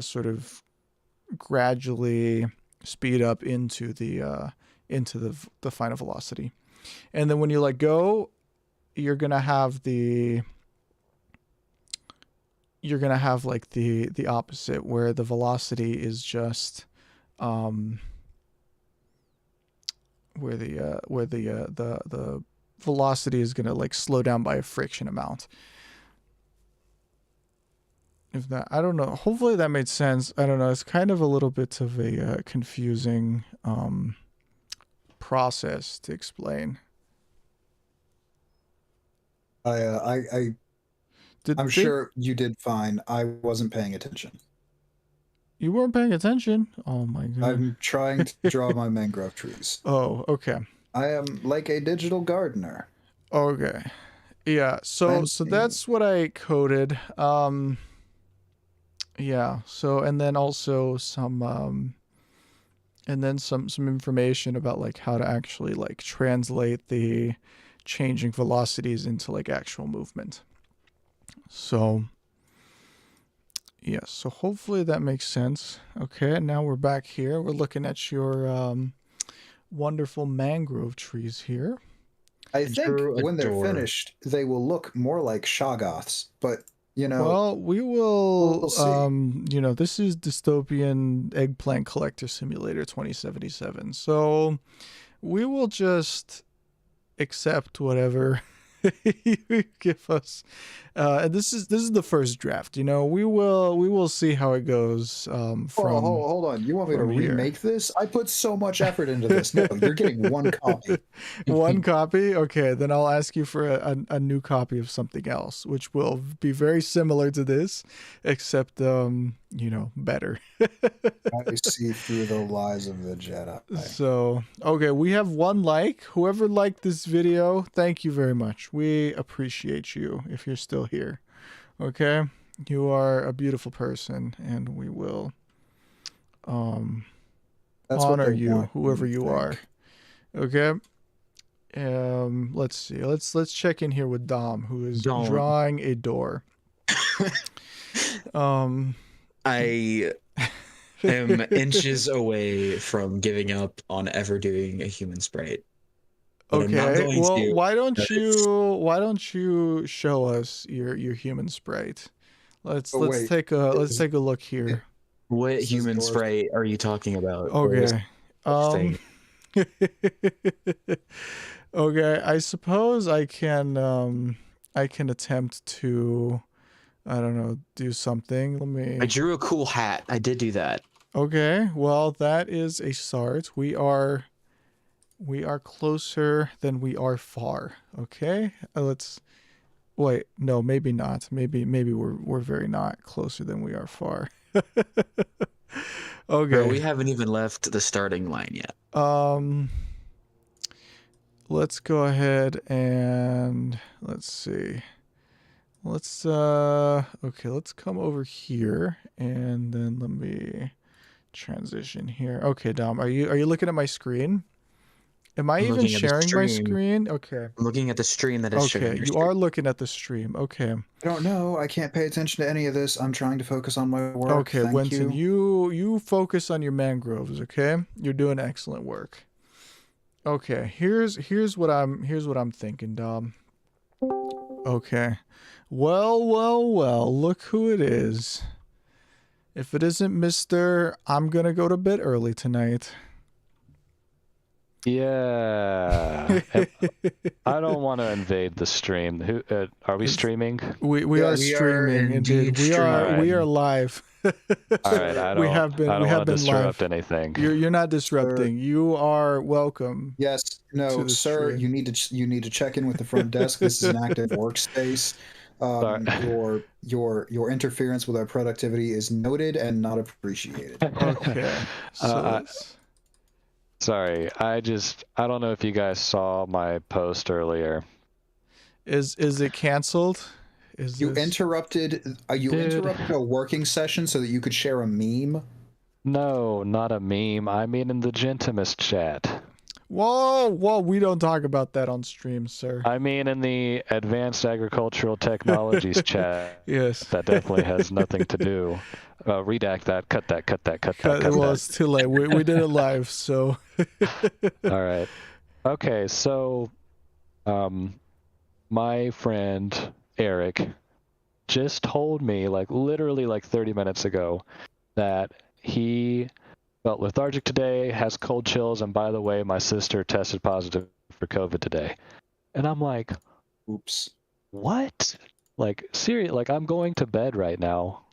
sort of gradually speed up into the final velocity. And then when you let go, you're going to have like the opposite, where the velocity is just where the velocity is going to like slow down by a friction amount. I don't know, hopefully that made sense. I don't know, it's kind of a little bit of a confusing process to explain. I'm sure you did fine. I wasn't paying attention. You weren't paying attention? Oh my god. I'm trying to draw my mangrove trees. Oh, okay. I am like a digital gardener. Okay. Yeah, so that's what I coded. Yeah, so and then also some information about like how to actually like translate the changing velocities into like actual movement. So yeah, so hopefully that makes sense. Okay, now we're back here. We're looking at your wonderful mangrove trees here. I think when they're finished, they will look more like Shoggoths, but well, we will, we'll see. This is Dystopian Eggplant Collector Simulator 2077. So we will just accept whatever you give us. And this is the first draft. We will see how it goes. Hold on. You want me to remake this? I put so much effort into this. No, you're getting one copy. One copy? Okay, then I'll ask you for a new copy of something else, which will be very similar to this, except, better. I see through the lies of the Jedi. So, okay, we have one like. Whoever liked this video, thank you very much. We appreciate you if you're still here. Okay? You are a beautiful person, and we will That's what honor they you, want whoever to you think. are. Okay? Let's see. Let's check in here with Dom, who is Don't. drawing a door. I am inches away from giving up on ever doing a human sprite. But I'm not Okay. going Well, to, why don't because- you show us your human sprite? Let's wait, take a look here. What This is human yours. sprite are you talking about? Or is Okay. it thing? Okay, I suppose I can attempt to, I don't know, do something. Let I me. drew a cool hat. I did do that. Okay, well, that is a start. We are closer than we are far. Okay? Let's wait, no, maybe not. Maybe we're very not closer than we are far. Okay. Bro, we haven't even left the starting line yet. Let's go ahead and let's see. Let's okay, let's come over here and then let me transition here. Okay, Dom, are you looking at my screen? Am I I'm even looking at the sharing my stream. screen? Okay. I'm looking at the stream that is showing Okay, your you stream. are looking at the stream. Okay. I don't know. I can't pay attention to any of this. I'm trying to focus on my work. Okay, Thank Winston, you. you focus on your mangroves, okay? You're doing excellent work. Okay, here's what I'm thinking, Dom. Okay. Well, look who it is. If it isn't Mr. I'm gonna go to bed early tonight. Yeah. I don't want to invade the stream. Who are we streaming? We Yeah, are we are streaming indeed. indeed We are streaming. live. All right, I don't. We have been I don't we have want to been disrupt live. anything. You're not disrupting. You are welcome. Yes, no, To the sir. stream. You need to check in with the front desk. This is an active workspace. Sorry. Your interference with our productivity is noted and not appreciated. Okay. So let's- Sorry, I don't know if you guys saw my post earlier. is it canceled? Is You this... interrupted. You Dude. interrupted a working session so that you could share a meme. No, not a meme. I mean in the Gentimus chat. Whoa, we don't talk about that on stream, sir. I mean in the Advanced Agricultural Technologies chat. Yes. That definitely has nothing to do. Redact that. Cut that. Well, that. it's too late. We did it live, so. All right. Okay, so my friend Eric just told me, like literally like 30 minutes ago, that he felt lethargic today, has cold chills, and by the way, my sister tested positive for COVID today. And I'm like, Oops. what? Like, seriously, like I'm going to bed right now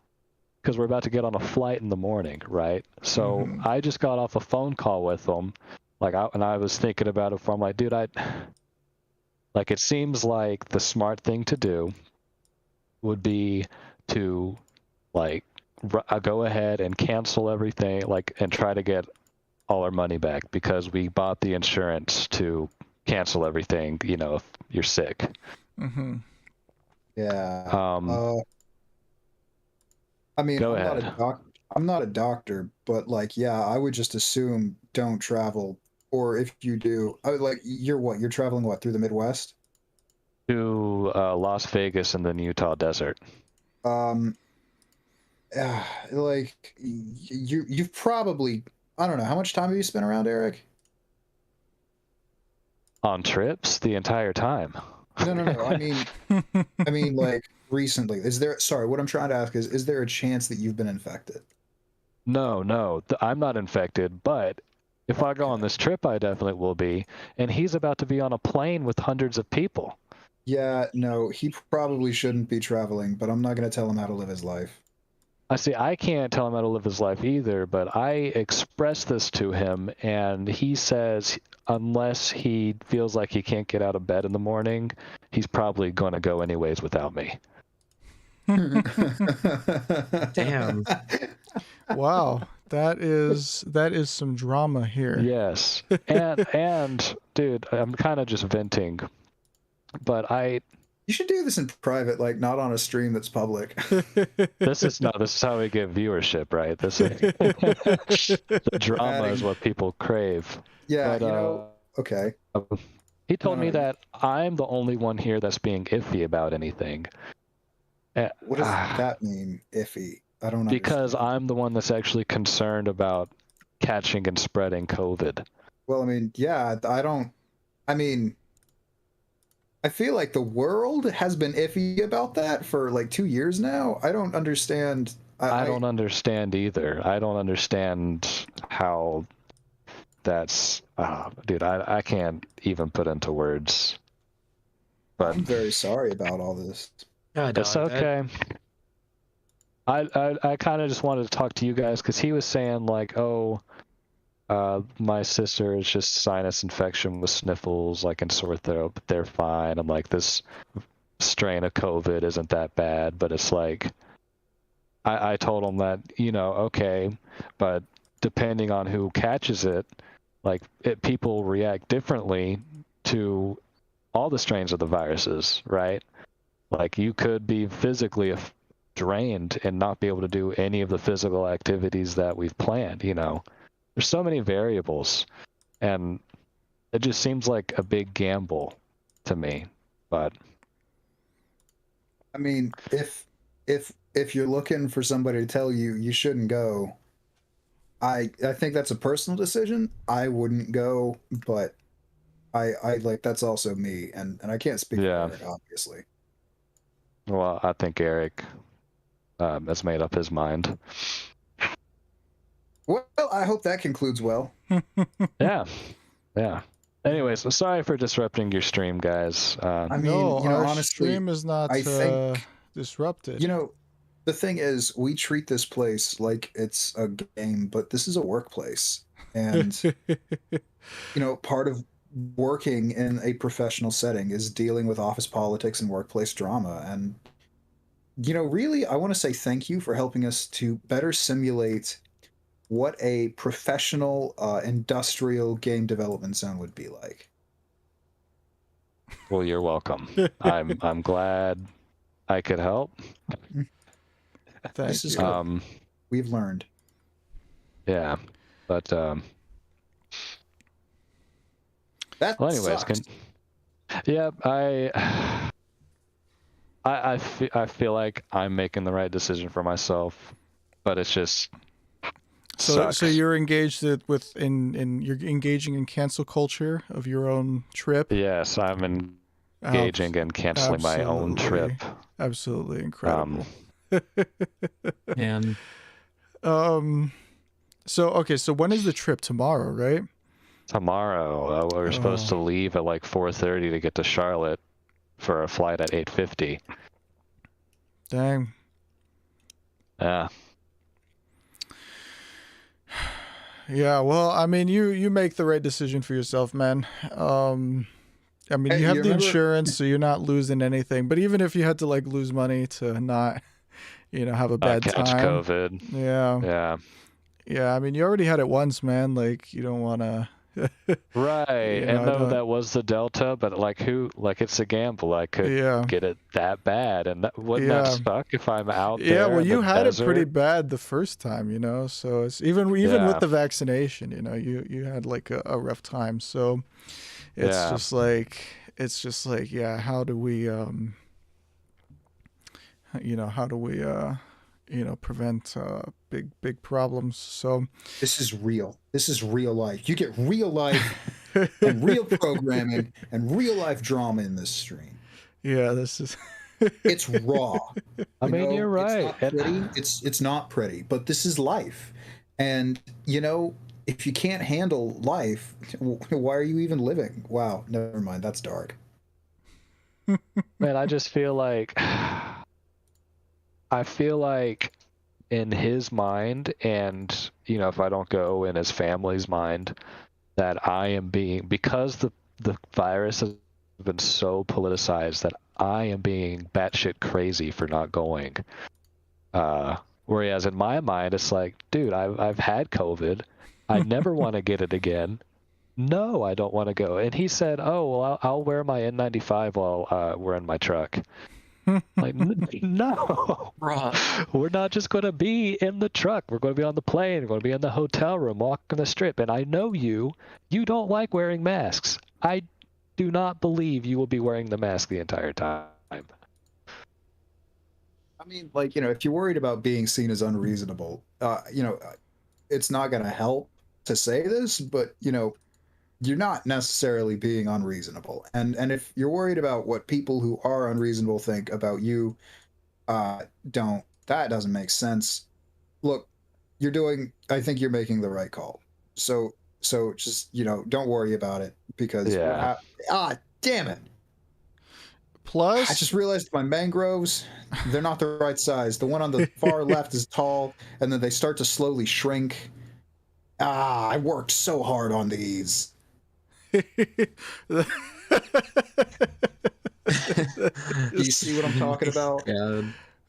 because we're about to get on a flight in the morning, right? So I just got off a phone call with him, and I was thinking about it. I'm like, dude, like it seems like the smart thing to do would be to like go ahead and cancel everything, like, and try to get all our money back because we bought the insurance to cancel everything. You know, if you're sick. Mm-hmm. Yeah. I mean, Go I'm ahead. not a doctor, but like, yeah, I would just assume don't travel, or if you do, like, you're traveling what, through the Midwest? To Las Vegas and then Utah desert. Like you've probably, I don't know, how much time have you spent around, Eric? On trips the entire time. No. I mean, like recently. Sorry, what I'm trying to ask is there a chance that you've been infected? No, I'm not infected, but if I go on this trip, I definitely will be. And he's about to be on a plane with hundreds of people. Yeah, no, he probably shouldn't be traveling, but I'm not going to tell him how to live his life. I can't tell him how to live his life either, but I express this to him, and he says unless he feels like he can't get out of bed in the morning, he's probably going to go anyways without me. Damn. Wow, that is some drama here. Yes. And dude, I'm kind of just venting, but You should do this in private, like not on a stream that's public. this is how we get viewership, right? This is the drama is what people crave. Yeah, But, okay. He told me No. that I'm the only one here that's being iffy about anything. What does that mean, iffy? I don't know. Because I'm the one that's actually concerned about catching and spreading COVID. Well, I mean, yeah, I feel like the world has been iffy about that for like 2 years now. I don't understand. I don't understand either. I don't understand how that's... dude, I can't even put into words. But I'm very sorry about all this. God, it's okay. I kind of just wanted to talk to you guys because he was saying like, oh, my sister is just sinus infection with sniffles, like and sore throat, but they're fine. I'm like, this strain of COVID isn't that bad, but it's like, I told him that, okay, but depending on who catches it, like people react differently to all the strains of the viruses, right? Like you could be physically drained and not be able to do any of the physical activities that we've planned, There's so many variables, and it just seems like a big gamble to me. But I mean, if you're looking for somebody to tell you you shouldn't go, I think that's a personal decision. I wouldn't go, but I like that's also me, and I can't speak for Eric, obviously. Well, I think Eric has made up his mind. Well, I hope that concludes well. Yeah. Anyways, so sorry for disrupting your stream, guys. I mean, No, our honestly, stream is not I think disrupted. The thing is, we treat this place like it's a game, but this is a workplace, and part of working in a professional setting is dealing with office politics and workplace drama. And really, I want to say thank you for helping us to better simulate what a professional industrial game development zone would be like. Well, you're welcome. I'm glad I could help. This is good. We've learned. Yeah, but that. Well, anyways, yeah, I feel like I'm making the right decision for myself, but it's just. So you're engaged you're engaging in cancel culture of your own trip? Yes, I'm engaging in canceling my own trip. Absolutely incredible. And so when is the trip? Tomorrow, right? Tomorrow. We're supposed to leave at like 4:30 to get to Charlotte for a flight at 8:50. Dang. Yeah. Yeah, well, I mean, you make the right decision for yourself, man. I mean, you have the insurance, so you're not losing anything. But even if you had to like lose money to not, have a bad catch time, COVID. Yeah. I mean, you already had it once, man. Like, you don't want to. Right, and no, that was the Delta, but it's a gamble. I could get it that bad, and wouldn't that suck if I'm out there? Yeah, well, you had desert? it pretty bad the first time, so it's even with the vaccination, you had like a rough time. So it's just like how do we prevent big problems? So this is real. This is real life. You get real life and real programming and real life drama in this stream. Yeah, this is. It's raw. I mean, you're right. It's not pretty. It's not pretty, but this is life. And if you can't handle life, why are you even living? Wow, never mind. That's dark. Man, I just feel like in his mind, and if I don't go, in his family's mind, that I am being, because the virus has been so politicized, that I am being batshit crazy for not going. Whereas in my mind, it's like, dude, I've had COVID. I never want to get it again. No, I don't want to go. And he said, oh, well, I'll wear my N95 while we're in my truck. Like, no, we're not just going to be in the truck. We're going to be on the plane. We're going to be in the hotel room, walking the strip. And I know you don't like wearing masks. I do not believe you will be wearing the mask the entire time. I mean, like, if you're worried about being seen as unreasonable, it's not going to help to say this, but, you're not necessarily being unreasonable. And if you're worried about what people who are unreasonable think about you, that doesn't make sense. Look, I think you're making the right call. So just, don't worry about it, because damn it. Plus, I just realized my mangroves, they're not the right size. The one on the far left is tall, and then they start to slowly shrink. I worked so hard on these. Do you see what I'm talking about? Yeah.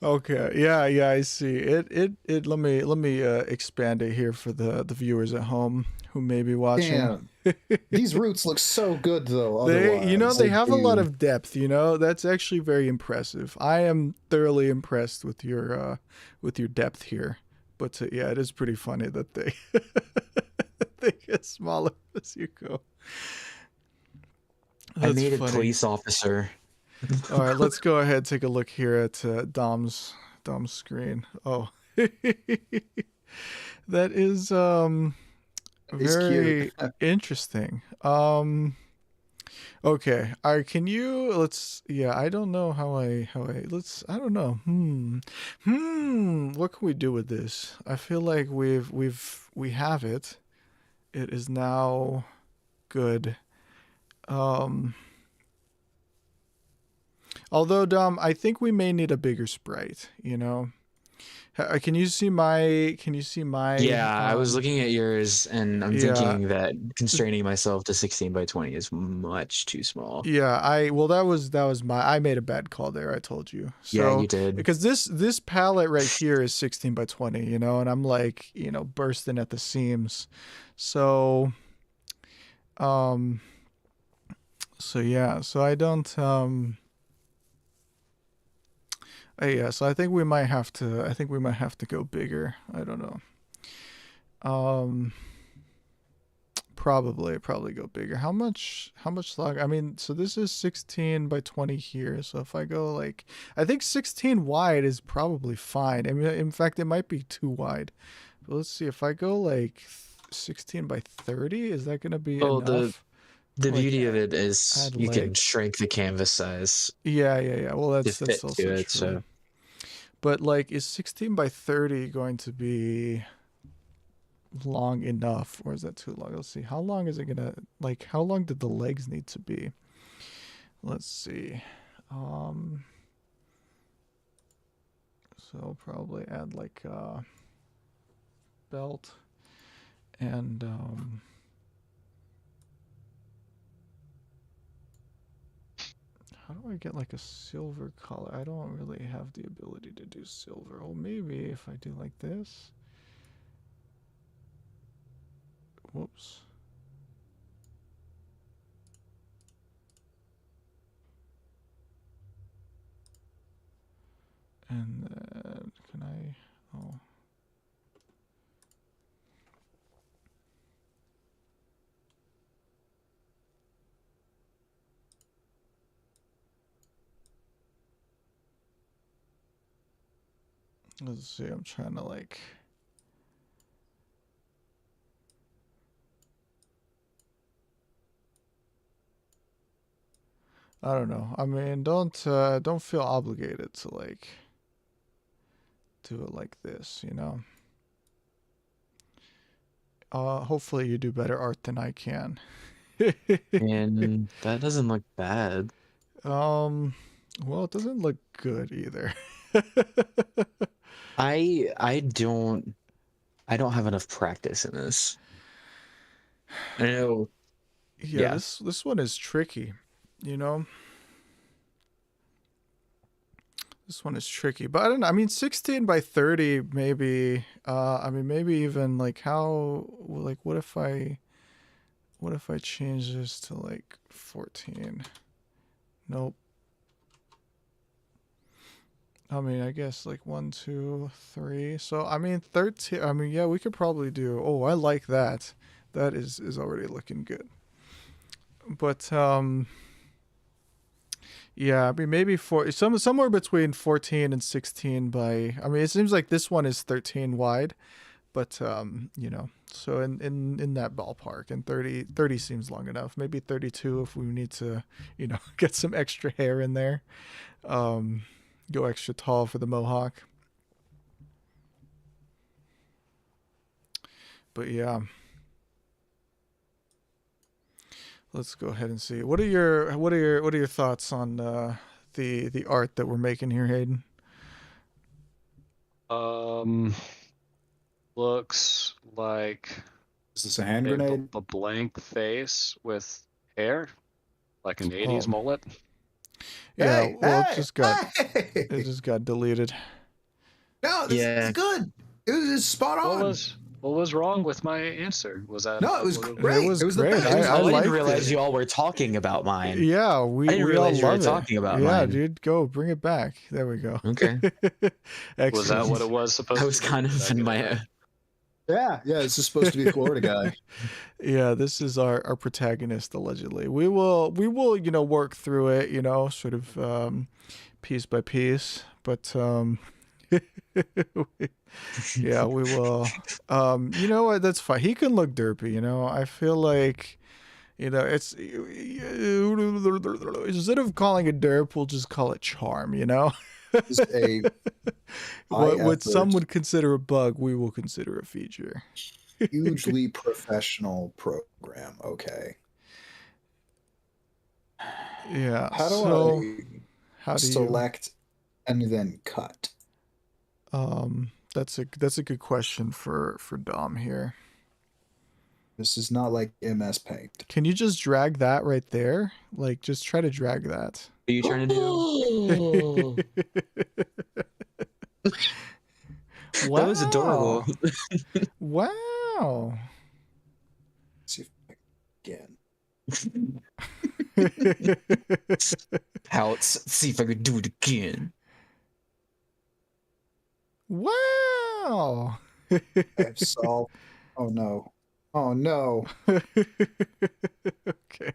Okay. Yeah, I see. It let me expand it here for the viewers at home who may be watching. Damn. These roots look so good though. They have a lot of depth, That's actually very impressive. I am thoroughly impressed with your depth here. But yeah, it is pretty funny that they they get smaller as you go. I made a police officer. All right, let's go ahead and take a look here at Dom's screen. Oh, that is very interesting. Okay. All right, can you I don't know I don't know. What can we do with this? I feel like we have it. It is now good. Although, Dom, I think we may need a bigger sprite, Can you see my Yeah, I was looking at yours, and I'm thinking that constraining myself to 16 by 20 is much too small. Yeah, that was I made a bad call there, I told you. So, yeah, you did. Because this palette right here is 16 by 20, and I'm like, bursting at the seams. So so I don't so I think we might have to go bigger. I don't know. Probably go bigger. How much longer? I mean, so this is 16 by 20 here. So if I go I think 16 wide is probably fine. I mean, in fact, it might be too wide. But let's see, if I go 16 by 30, is that going to be enough? The beauty of it is you can shrink the canvas size. Yeah. Well, that's also true. So. But is 16 by 30 going to be long enough, or is that too long? Let's see. How long is it gonna how long did the legs need to be? Let's see. So I'll probably add a belt and how do I get a silver color? I don't really have the ability to do silver. Well, maybe if I do like this. Whoops. And then can I? Oh. Let's see, I'm trying to I don't know. I mean, don't feel obligated to do it like this, Hopefully you do better art than I can. And that doesn't look bad. Well, it doesn't look good either. I don't have enough practice in this. I know. Yeah, Yeah. this one is tricky, you know. This one is tricky, but I don't know. I mean, 16 by 30, maybe. I mean, maybe even like what if I change this to like 14? Nope. I mean, I guess like 1, 2, 3. So I mean, 13. I mean, yeah, we could probably do. Oh, I like that. That is already looking good. But yeah, I mean maybe somewhere between 14 and 16 by. I mean, it seems like this one is 13 wide, but you know, so in that ballpark, and 30 seems long enough. Maybe 32 if we need to, you know, get some extra hair in there. Go extra tall for the mohawk. But yeah. Let's go ahead and see. What are your thoughts on the art that we're making here, Hayden? Looks like Is this a hand grenade? a blank face with hair, like an 80s Oh. mullet. Yeah, Hey, well, hey, it just got deleted. No, this is good. It's spot on. What was wrong with my answer? Was that No, it was what great. It was the great. best. I I liked didn't realize it. you all were talking about mine. Yeah, I we didn't all realize you were love it. talking about Yeah, mine. dude, go bring it back. There we go. Okay. Excellent. Was that what it was supposed I to was be? kind of in my. Yeah, this is supposed to be a Florida guy. Yeah, this is our protagonist allegedly. We will you know work through it, you know, sort of piece by piece, but yeah, we will. You know what? That's fine. He can look derpy. You know, I feel like, you know, it's instead of calling it derp, we'll just call it charm. You know, It's a what some high-effort, would consider a bug, we will consider a feature. hugely professional program. Okay. Yeah. How do so I select and then cut? That's a good question for Dom here. This is not like MS Paint. Can you just drag that right there? Like, just try to drag that. What are you trying to do? Wow. That was adorable. Wow. Let's see if I can. Let's see if I could do it again. Wow. I've solved. Oh no. Oh no. Okay.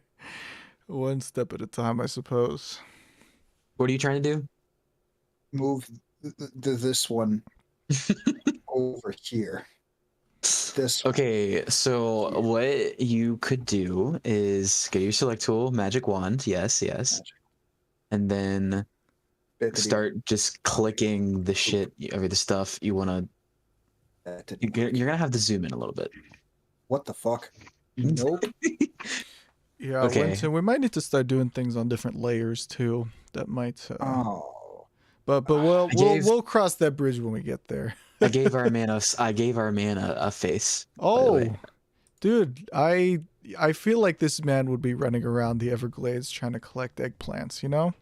One step at a time, I suppose. What are you trying to do? Move this one over here. This one. Okay, so what you could do is get your select tool, magic wand, yes, Magic. and then start just clicking the shit over the stuff you want to. You're gonna have to zoom in a little bit. What the fuck? Nope. Yeah, Okay. we might need to start doing things on different layers too. That might. Oh. But we'll cross that bridge when we get there. I gave our man a face. Oh, dude, I feel like this man would be running around the Everglades trying to collect eggplants. You know,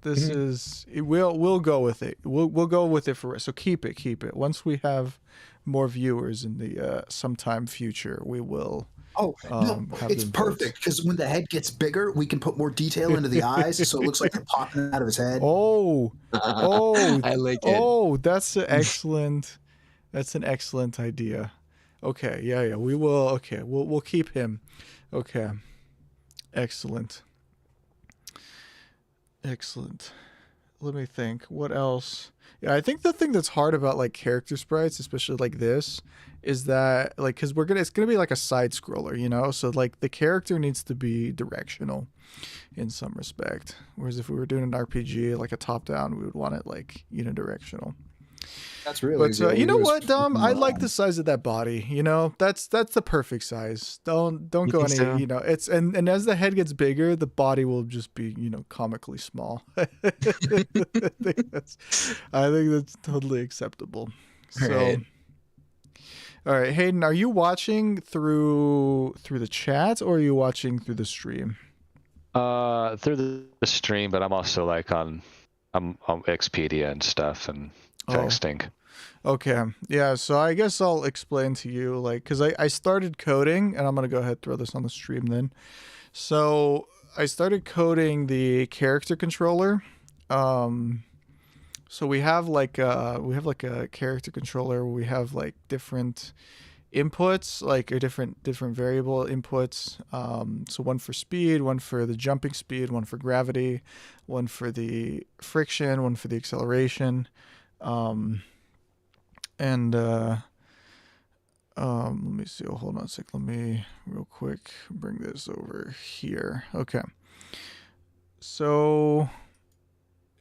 this is we'll go with it. We'll go with it for so keep it. Once we have more viewers in the sometime future, we will. Oh, no, it's perfect because when the head gets bigger, we can put more detail into the eyes, so it looks like they're popping out of his head. Oh, I like it. Oh, that's an excellent. That's an excellent idea. Okay, yeah, we will. Okay, we'll keep him. Okay, excellent. Let me think. What else? Yeah, I think the thing that's hard about like character sprites, especially like this, is that like because it's gonna be like a side scroller, you know. So like the character needs to be directional in some respect. Whereas if we were doing an RPG like a top down, we would want it like unidirectional. That's really But easy. All you we know do is what, Dom? flip 'em I like the around. size of that body. You know, that's the perfect size. Don't You go think any. so? You know, it's and as the head gets bigger, the body will just be comically small. I think that's totally acceptable. All So, right. all right, Hayden, are you watching through the chat or are you watching through the stream? Through the stream, but I'm also like I'm on Expedia and stuff and Oh, texting. okay. Yeah, so I guess I'll explain to you, like, because I started coding, and I'm going to go ahead and throw this on the stream then. So I started coding the character controller. Um, so we have like a character controller where we have like different inputs, like or different variable inputs. So one for speed, one for the jumping speed, one for gravity, one for the friction, one for the acceleration. Um, and let me see. Oh, hold on a sec. Let me real quick bring this over here. Okay. So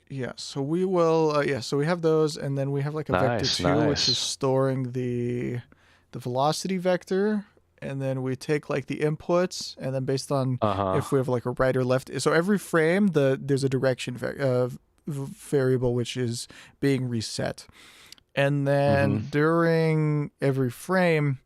yeah, so we will. Yeah, so we have those, and then we have like a vector Nice, 2, which is nice. storing the velocity vector, and then we take like the inputs, and then based on Uh-huh. if we have like a right or left. So every frame, there's a direction variable which is being reset. And Mm-hmm. then during every frame,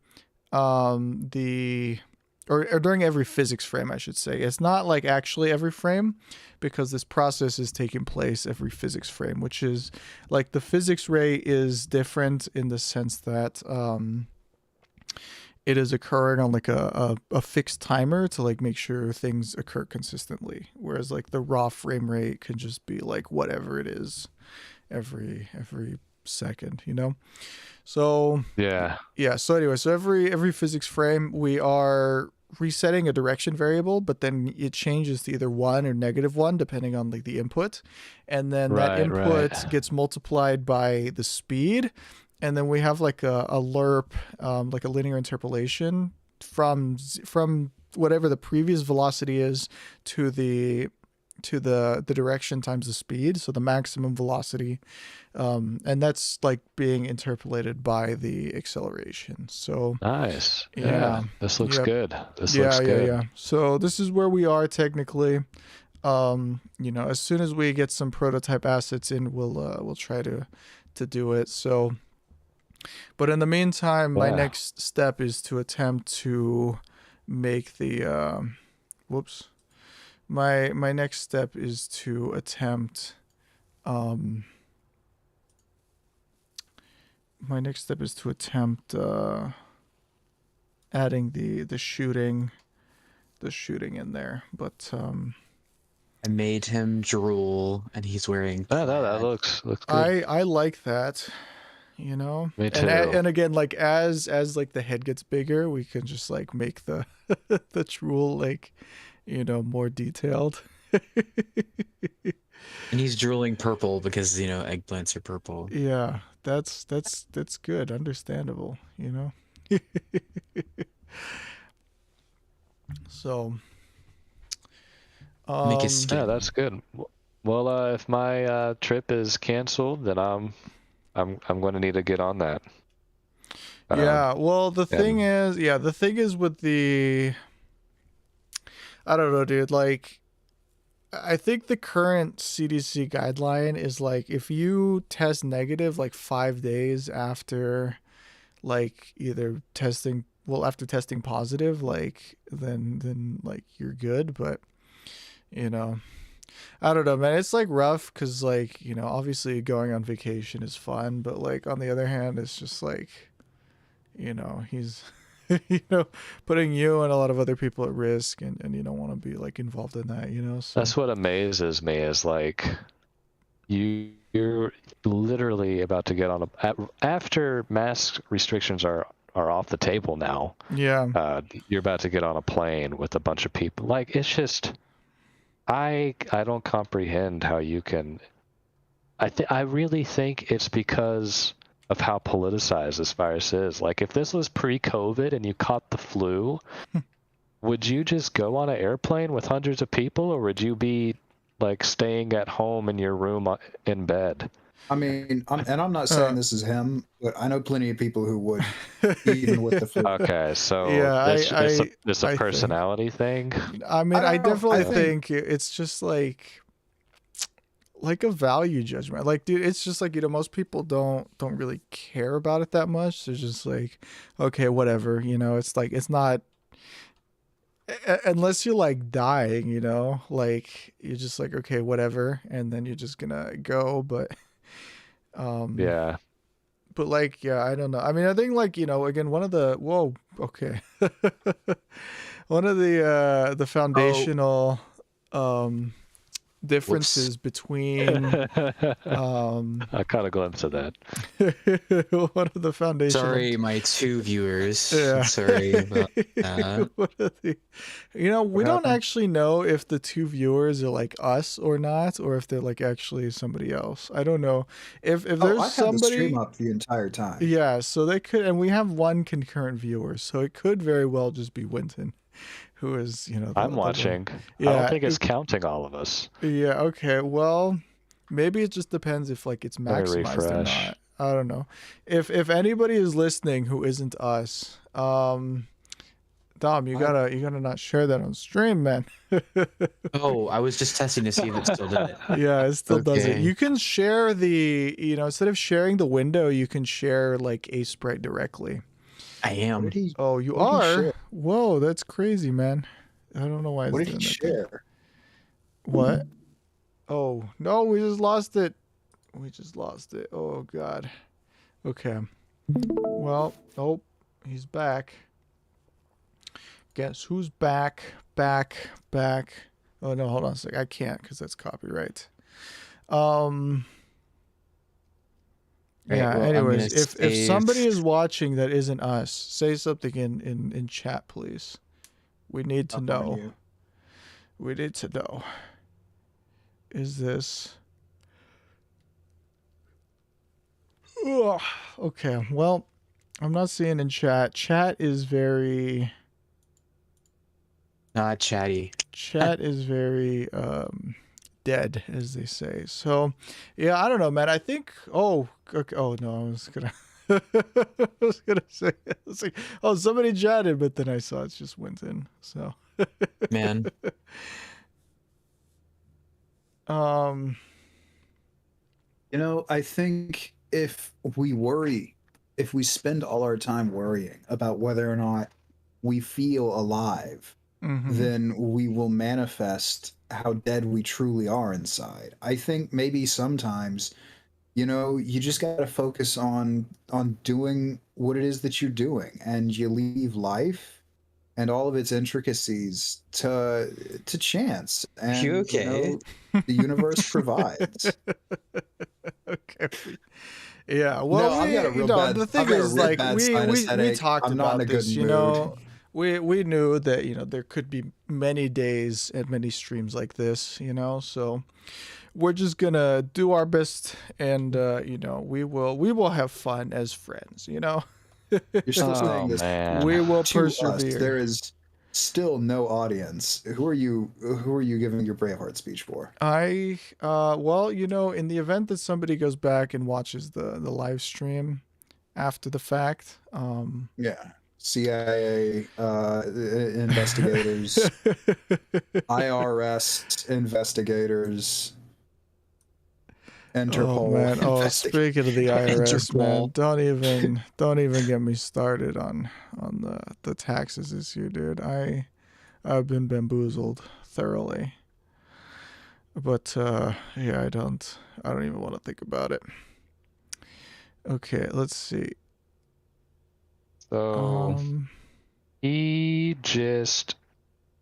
the or during every physics frame, I should say. It's not like actually every frame, because this process is taking place every physics frame, which is like the physics rate is different in the sense that it is occurring on like a fixed timer to like make sure things occur consistently. Whereas like the raw frame rate can just be like whatever it is every second, you know? So Yeah. yeah, so anyway, so every physics frame we are resetting a direction variable, but then it changes to either 1 or -1 depending on like the input. And then that Right, right. input gets multiplied by the speed, and then we have like a lerp, like a linear interpolation from whatever the previous velocity is to the direction times the speed, so the maximum velocity, and that's like being interpolated by the acceleration. So Nice. yeah, Yeah. This looks yep, good. This yeah, looks yeah, good. yeah. So this is where we are technically. As soon as we get some prototype assets in, we'll try to do it. So, but in the meantime, my Yeah. next step is to attempt to make the whoops. My next step is to attempt my next step is to attempt adding the shooting in there. But I made him drool, and he's wearing No, that plaid. looks good. I like that, you know. Me And too. and again, like as like the head gets bigger, we can just like make the the drool like more detailed. And he's drooling purple because, eggplants are purple. Yeah, that's good, understandable, you know. So Make his Yeah, skin. that's good. Well, if my trip is canceled, then I'm going to need to get on that. yeah, well the thing And is with the I don't know, dude, like I think the current CDC guideline is like if you test negative like 5 days after like either testing after testing positive, like then like you're good. But I don't know, man, it's like rough because like obviously going on vacation is fun, but like on the other hand it's just like he's putting you and a lot of other people at risk, and you don't want to be like involved in that, so that's what amazes me is like you're literally about to get on after mask restrictions are off the table now. yeah. You're about to get on a plane with a bunch of people. Like it's just I don't comprehend how you can. I really think it's because of how politicized this virus is. Like if this was pre-COVID and you caught the flu, would you just go on an airplane with hundreds of people, or would you be like staying at home in your room in bed? I mean, I'm not saying this is him, but I know plenty of people who would, even with the flu. Okay, so Yeah, it's a I think. personality thing. I mean, I definitely I think think it's just like a value judgment. Like, dude, it's just like, most people don't really care about it that much. They're just like, okay, whatever, it's like, it's not unless you're like dying, like you're just like, okay, whatever, and then you're just gonna go. But Yeah. but like, yeah, I don't know. I mean, I think like, again, one of the okay. One of the foundational differences between I caught a glimpse of that. one of the foundational. Sorry, my 2 viewers. Yeah. Sorry about that. We don't actually know if the 2 viewers are like us or not, or if they're like actually somebody else. I don't know. If there's I've had the somebody stream up the entire time. Yeah, so they could, and we have 1 concurrent viewer, so it could very well just be Winton, who is, I'm watching. Yeah, I don't think it's counting all of us. Yeah, okay. Well, maybe it just depends if like it's Let me maximized or refresh. not. I don't know. If anybody is listening who isn't us, Dom, you gotta not share that on stream, man. Oh, I was just testing to see if it still did it. Yeah, it still does it. Okay. You can share instead of sharing the window, you can share like a sprite directly. I am. Oh, you what did he are? share? Whoa, that's crazy, man. I don't know why it's What did doing he that. share? What? Oh, no, we just lost it. Oh, God. Okay. Well, oh, he's back. Guess who's back? Back. Oh, no, hold on a sec. I can't because that's copyright. Yeah, well, anyways, if save- somebody is watching that isn't us, say something in chat, please. We need to Up on know. you. We need to know. Is this... Ugh. Okay, well, I'm not seeing in chat. Chat is very... Not chatty. Chat is very dead, as they say. So, yeah, I don't know, man. I think... Oh, okay. Oh, no, I was gonna... I was gonna say... I was like, oh, somebody chatted, but then I saw it's just Winton, so... Man. I think if we spend all our time worrying about whether or not we feel alive, then we will manifest how dead we truly are inside. I think maybe sometimes, you just got to focus on doing what it is that you're doing, and you leave life and all of its intricacies to chance. And You okay? the universe provides. Okay. Yeah. Well, No, I've got a real bad. The thing I've got a is, real like, bad we sinus headache. talked I'm not about in a good this. mood. We knew that there could be many days and many streams like this. So we're just gonna do our best, and we will have fun as friends. You're still saying this. Man. We will To us, persevere. there is still no audience. Who are you giving your Braveheart speech for? Well, in the event that somebody goes back and watches the live stream after the fact, Yeah. CIA investigators, IRS investigators, Interpol. Oh man! Oh, speaking of the IRS, man, Interpol. don't even get me started on the taxes this year, dude. I've been bamboozled thoroughly. But yeah, I don't even want to think about it. Okay, let's see. So he just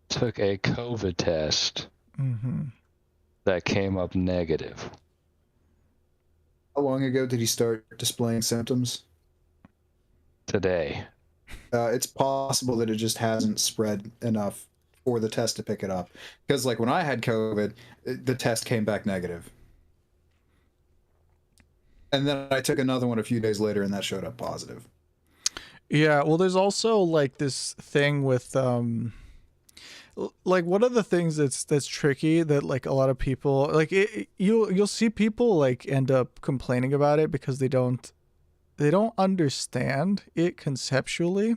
took a COVID test that came up negative. How long ago did he start displaying symptoms? Today. It's possible that it just hasn't spread enough for the test to pick it up. Because like when I had COVID, the test came back negative. And then I took another one a few days later and that showed up positive. Yeah, well, there's also like this thing with like one of the things that's tricky that like a lot of people like you'll see people like end up complaining about it because they don't understand it conceptually.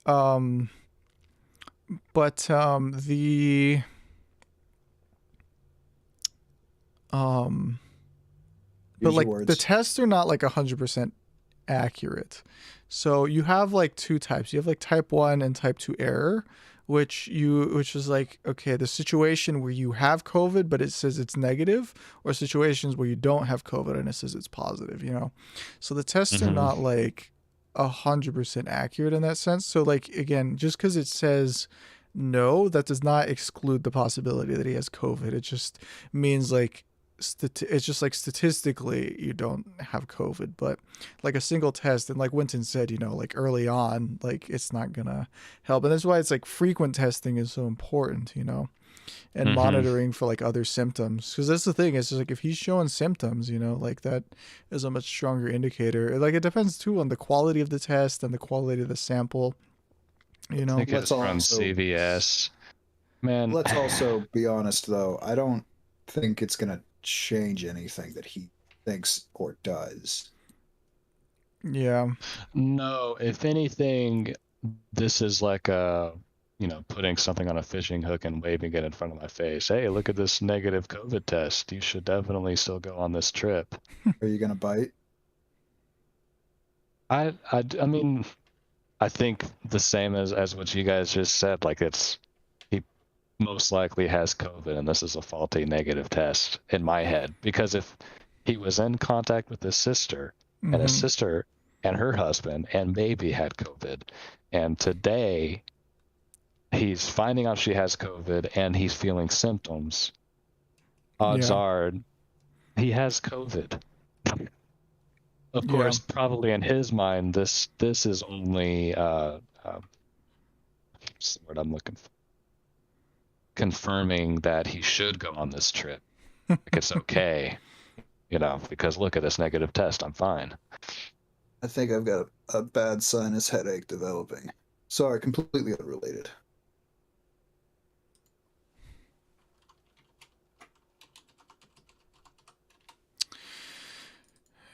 But the but Use like your words. the tests are not like 100% accurate. So you have like two types. You have like type 1 and type 2 error, which is like, okay, the situation where you have COVID but it says it's negative, or situations where you don't have COVID and it says it's positive, you know. So the tests are not like 100% accurate in that sense. So like, again, just because it says no, that does not exclude the possibility that he has COVID. It just means like it's just like statistically you don't have COVID, but like a single test, and like Winton said, you know, like early on, like it's not gonna help. And that's why it's like frequent testing is so important, you know, and monitoring for like other symptoms, because that's the thing. It's just like if he's showing symptoms, you know, like that is a much stronger indicator. Like it depends too on the quality of the test and the quality of the sample, you know. I think it's from also- CVS. Man, Let's also be honest, though. I don't think it's going to change anything that he thinks or does. Yeah. no, if anything, this is like a, you know, putting something on a fishing hook and waving it in front of my face. Hey, look at this negative COVID test. You should definitely still go on this trip. Are you going to bite? I mean, I think the same as what you guys just said. Like he most likely has COVID, and this is a faulty negative test in my head. Because if he was in contact with his sister, and his sister and her husband and baby had COVID, and today he's finding out she has COVID and he's feeling symptoms, odds are he has COVID. Of course, probably in his mind, this is only what's the word I'm looking for? Confirming that he should go on this trip. Like it's okay, you know, because look at this negative test. I'm fine. I think I've got a bad sinus headache developing. Sorry, completely unrelated.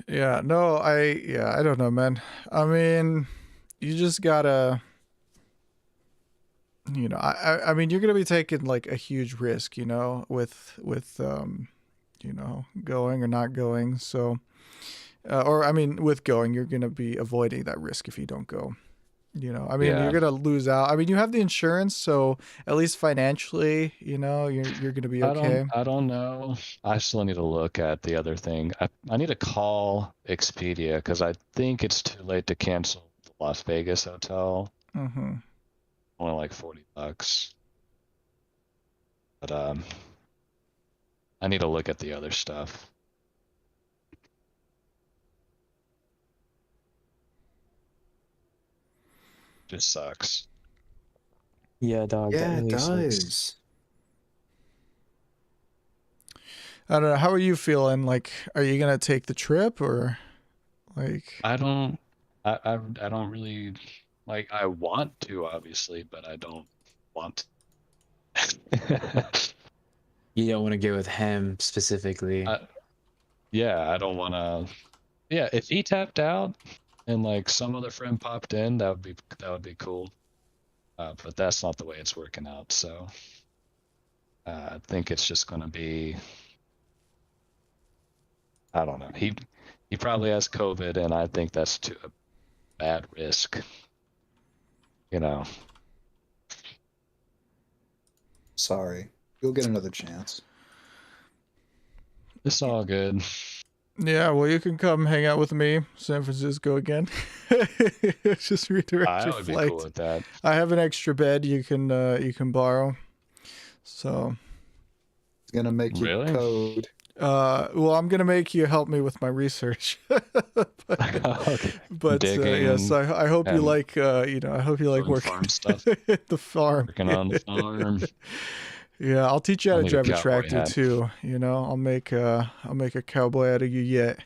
Yeah, no, I don't know, man. I mean, you just gotta, you know, I mean, you're gonna be taking like a huge risk, you know, with you know, going or not going. So, or I mean, with going, you're gonna be avoiding that risk if you don't go. You know, I mean, you're gonna lose out. I mean, you have the insurance, so at least financially, you know, you're gonna be okay. I don't know. I still need to look at the other thing. I need to call Expedia because I think it's too late to cancel the Las Vegas hotel. Mm-hmm. Only like $40. But I need to look at the other stuff. Just sucks. Yeah, dog. Yeah, that it really sucks. does. I don't know. How are you feeling? Like, are you gonna take the trip or, like? I don't really like. I want to, obviously, but I don't want to. You don't want to go with him specifically. Yeah, I don't want to. Yeah, if he tapped out and like some other friend popped in, that would be cool. But that's not the way it's working out. So I think it's just going to be. I don't know. He probably has COVID, and I think that's too a bad risk. You know. Sorry. You'll get another chance. It's all good. Yeah, well, you can come hang out with me, San Francisco again. Just redirect I your would flight. be cool with that. I have an extra bed you can borrow. So, It's gonna make you Really? code. well, I'm gonna make you help me with my research. Okay. But Digging yes, I hope you and like you know, I hope you like doing working farm stuff. at the farm. Working on the farm. Yeah, I'll teach you how I'll to need a drive a cowboy tractor hat. too. You know, I'll make a cowboy out of you yet.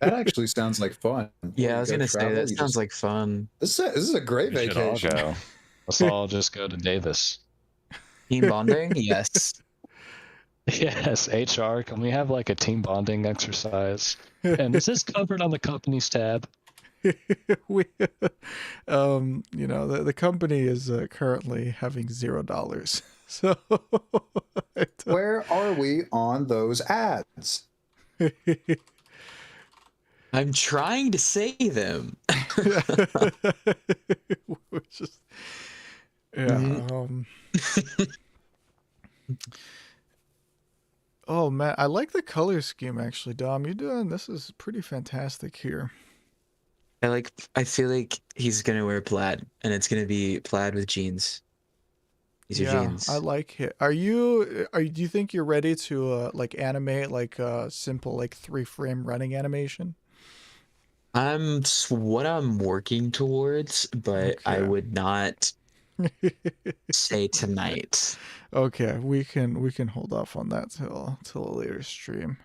That actually sounds like fun. Yeah, I was You go gonna say travel, that you sounds just- like fun. This is a great We should all vacation. go. Let's all just go to Davis. Team bonding? Yes. Yes, HR. Can we have like a team bonding exercise? And is this covered on the company's tab? we, the company is currently having $0. So Where are we on those ads? I'm trying to say them. Which is, yeah. Oh man, I like the color scheme actually, Dom. This is pretty fantastic here. I feel like he's gonna wear plaid, and it's gonna be plaid with jeans. These are jeans. I like it. Do you think you're ready to like animate like a simple like 3-frame running animation? It's what I'm working towards, but I Okay. would not say tonight. Okay, we can hold off on that till a later stream.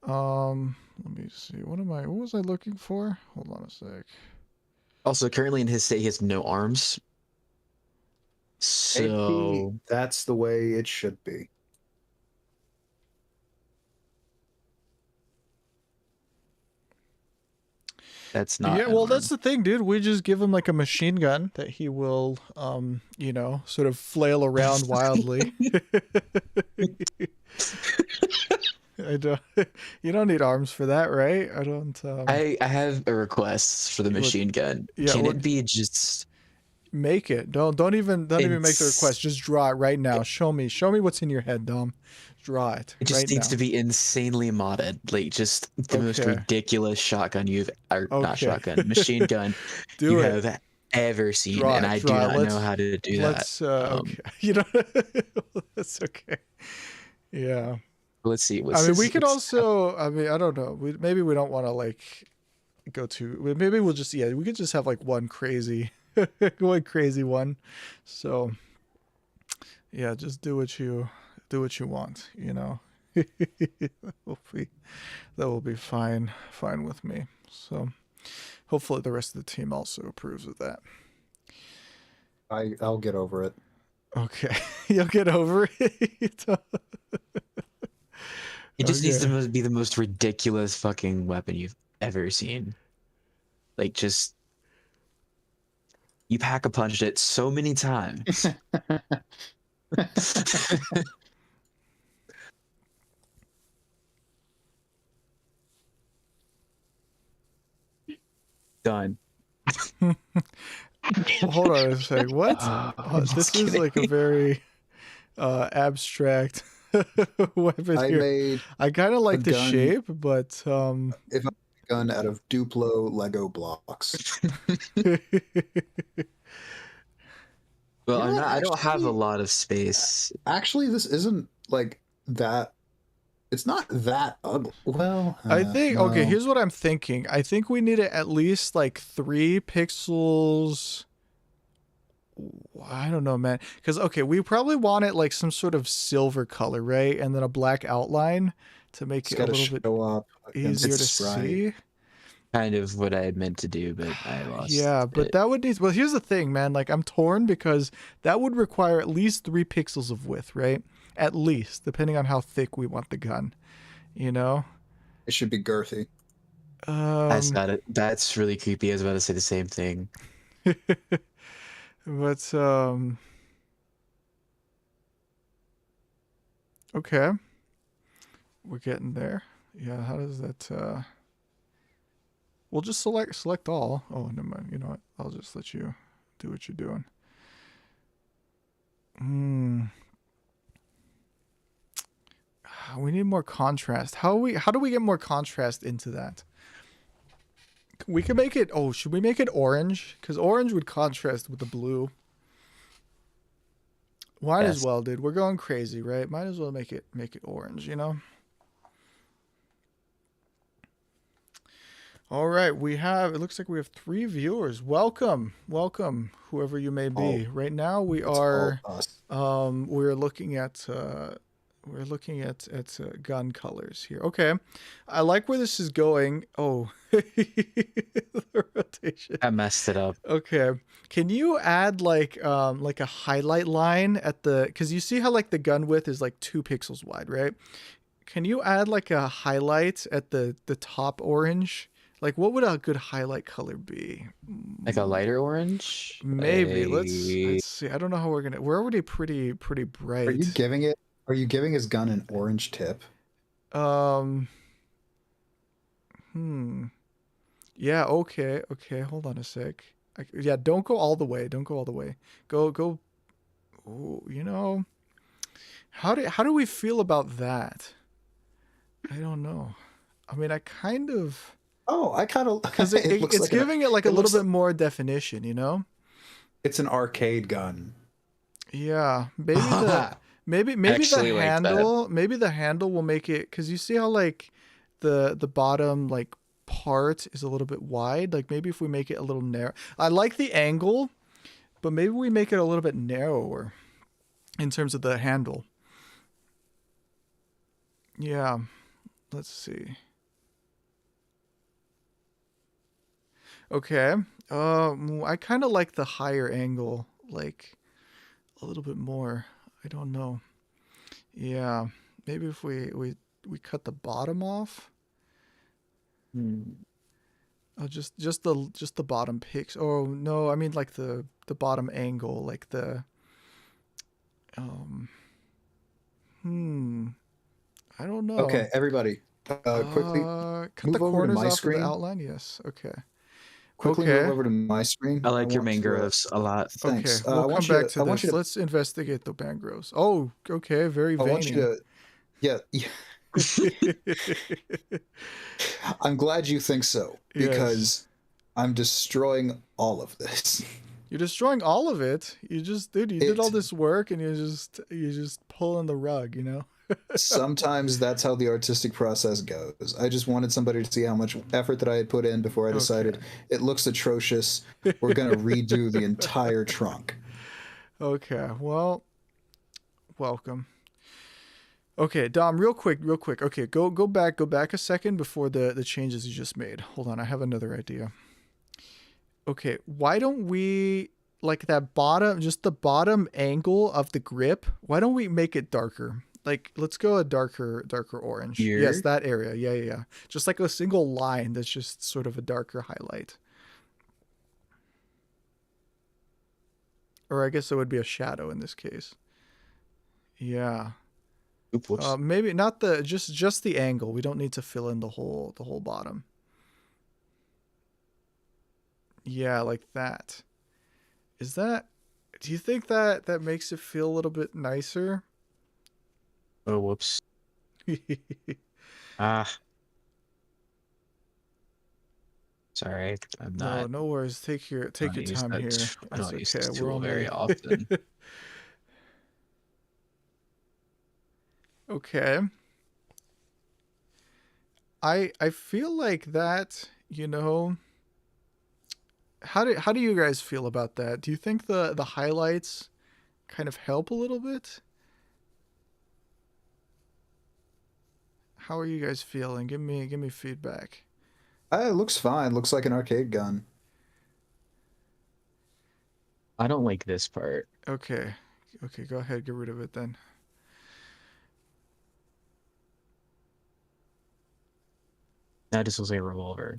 Let me see. What was I looking for? Hold on a sec. Also, currently in his state, he has no arms. So That's the way it should be. that's not. Yeah, well, that's the thing, dude. We just give him like a machine gun that he will, sort of flail around wildly. I don't. You don't need arms for that, right? I don't. I have a request for the machine gun. Yeah, Can it be just make it? Don't even make the request. Just draw it right now. Show me what's in your head, Dom. Draw it. It just right needs now. to be insanely modded, like just the most ridiculous shotgun not shotgun, machine gun you have ever seen, and I do not know how to do that. Okay. You know, that's okay. Yeah. Let's see. I mean, we could also. I mean, I don't know. Maybe we don't want to like go to. Maybe we'll just we could just have like one crazy one. So yeah, just do what you want. You know, that will be fine with me. So hopefully the rest of the team also approves of that. I'll get over it. Okay, you'll get over it. It just needs to be the most ridiculous fucking weapon you've ever seen. Like, just you pack-a-punched it so many times. Done. Hold on a sec. What? This is like a very abstract weapon here. I kind of like the shape, but if I gun out of Duplo Lego blocks. Well, I don't have a lot of space. Actually, this isn't like that. It's not that ugly. Well, I think okay. Here's what I'm thinking. I think we need at least like 3 pixels. I don't know, man. Because okay, we probably want it like some sort of silver color, right? And then a black outline to make it a little bit easier to see. Kind of what I had meant to do, but I lost. Yeah, but that would need. Well, here's the thing, man. Like I'm torn because that would require at least 3 pixels of width, right? At least, depending on how thick we want the gun. You know. It should be girthy. That's not it. That's really creepy. I was about to say the same thing. But okay, we're getting there. Yeah, how does that? We'll just select all. Oh, never mind. You know what? I'll just let you do what you're doing. We need more contrast. How do we get more contrast into that? We can make it. Oh, should we make it orange? Because orange would contrast with the blue. Might as well, dude. We're going crazy, right? Might as well make it orange, you know? All right, it looks like we have 3 viewers. Welcome, whoever you may be. Right now we are we're looking at we're looking at gun colors here. Okay, I like where this is going. Oh, the rotation. I messed it up. Okay, can you add like a highlight line at the, because you see how like the gun width is like 2 pixels wide, right? Can you add like a highlight at the top orange? Like, what would a good highlight color be? Like a lighter orange? Maybe. Let's see. I don't know how we're gonna. We're already pretty bright. Are you giving his gun an orange tip? Yeah. Okay. Hold on a sec. Yeah. Don't go all the way. Go. Oh, you know. How do we feel about that? I don't know. I mean, I kind of. Oh, I kind of, because it's like giving it like a little bit more definition, you know. It's an arcade gun. Yeah, maybe maybe the handle, maybe the handle will make it, because you see how like the bottom like part is a little bit wide. Like maybe if we make it a little narrow. I like the angle, but maybe we make it a little bit narrower in terms of the handle. Yeah, let's see. Okay. I kind of like the higher angle, like a little bit more. I don't know. Yeah, maybe if we cut the bottom off. Oh, just the bottom picks. Oh no, I mean like the bottom angle, like the. I don't know. Okay, everybody, quickly cut the corners off of the outline. Yes. Okay. Quickly move over to my screen. I like your mangroves a lot. Thanks. Okay, we'll come back to this. Let's investigate the mangroves. Oh, okay, very veiny. I want you to, yeah. I'm glad you think so, because I'm destroying all of this. You're destroying all of it. You did all this work, and you're just pulling the rug, you know. Sometimes that's how the artistic process goes. I just wanted somebody to see how much effort that I had put in before I decided it looks atrocious. We're gonna redo the entire trunk. Okay, well, welcome. Okay, Dom, real quick. Okay, go back a second before the changes you just made. Hold on, I have another idea. Okay, why don't we, like that bottom, just the bottom angle of the grip, why don't we make it darker? Like, let's go a darker orange. Here? Yes, that area. Yeah. Just like a single line that's just sort of a darker highlight. Or I guess it would be a shadow in this case. Yeah. Oops. Maybe not just the angle. We don't need to fill in the whole bottom. Yeah, like that. Do you think that makes it feel a little bit nicer? Oh, whoops. Sorry, I'm not. No worries. Take your time here. I don't use this tool very often. Okay. I feel like that, you know. How do you guys feel about that? Do you think the highlights kind of help a little bit? How are you guys feeling? Give me feedback. It looks fine. Looks like an arcade gun. I don't like this part. Okay, go ahead. Get rid of it then. That just looks like a revolver.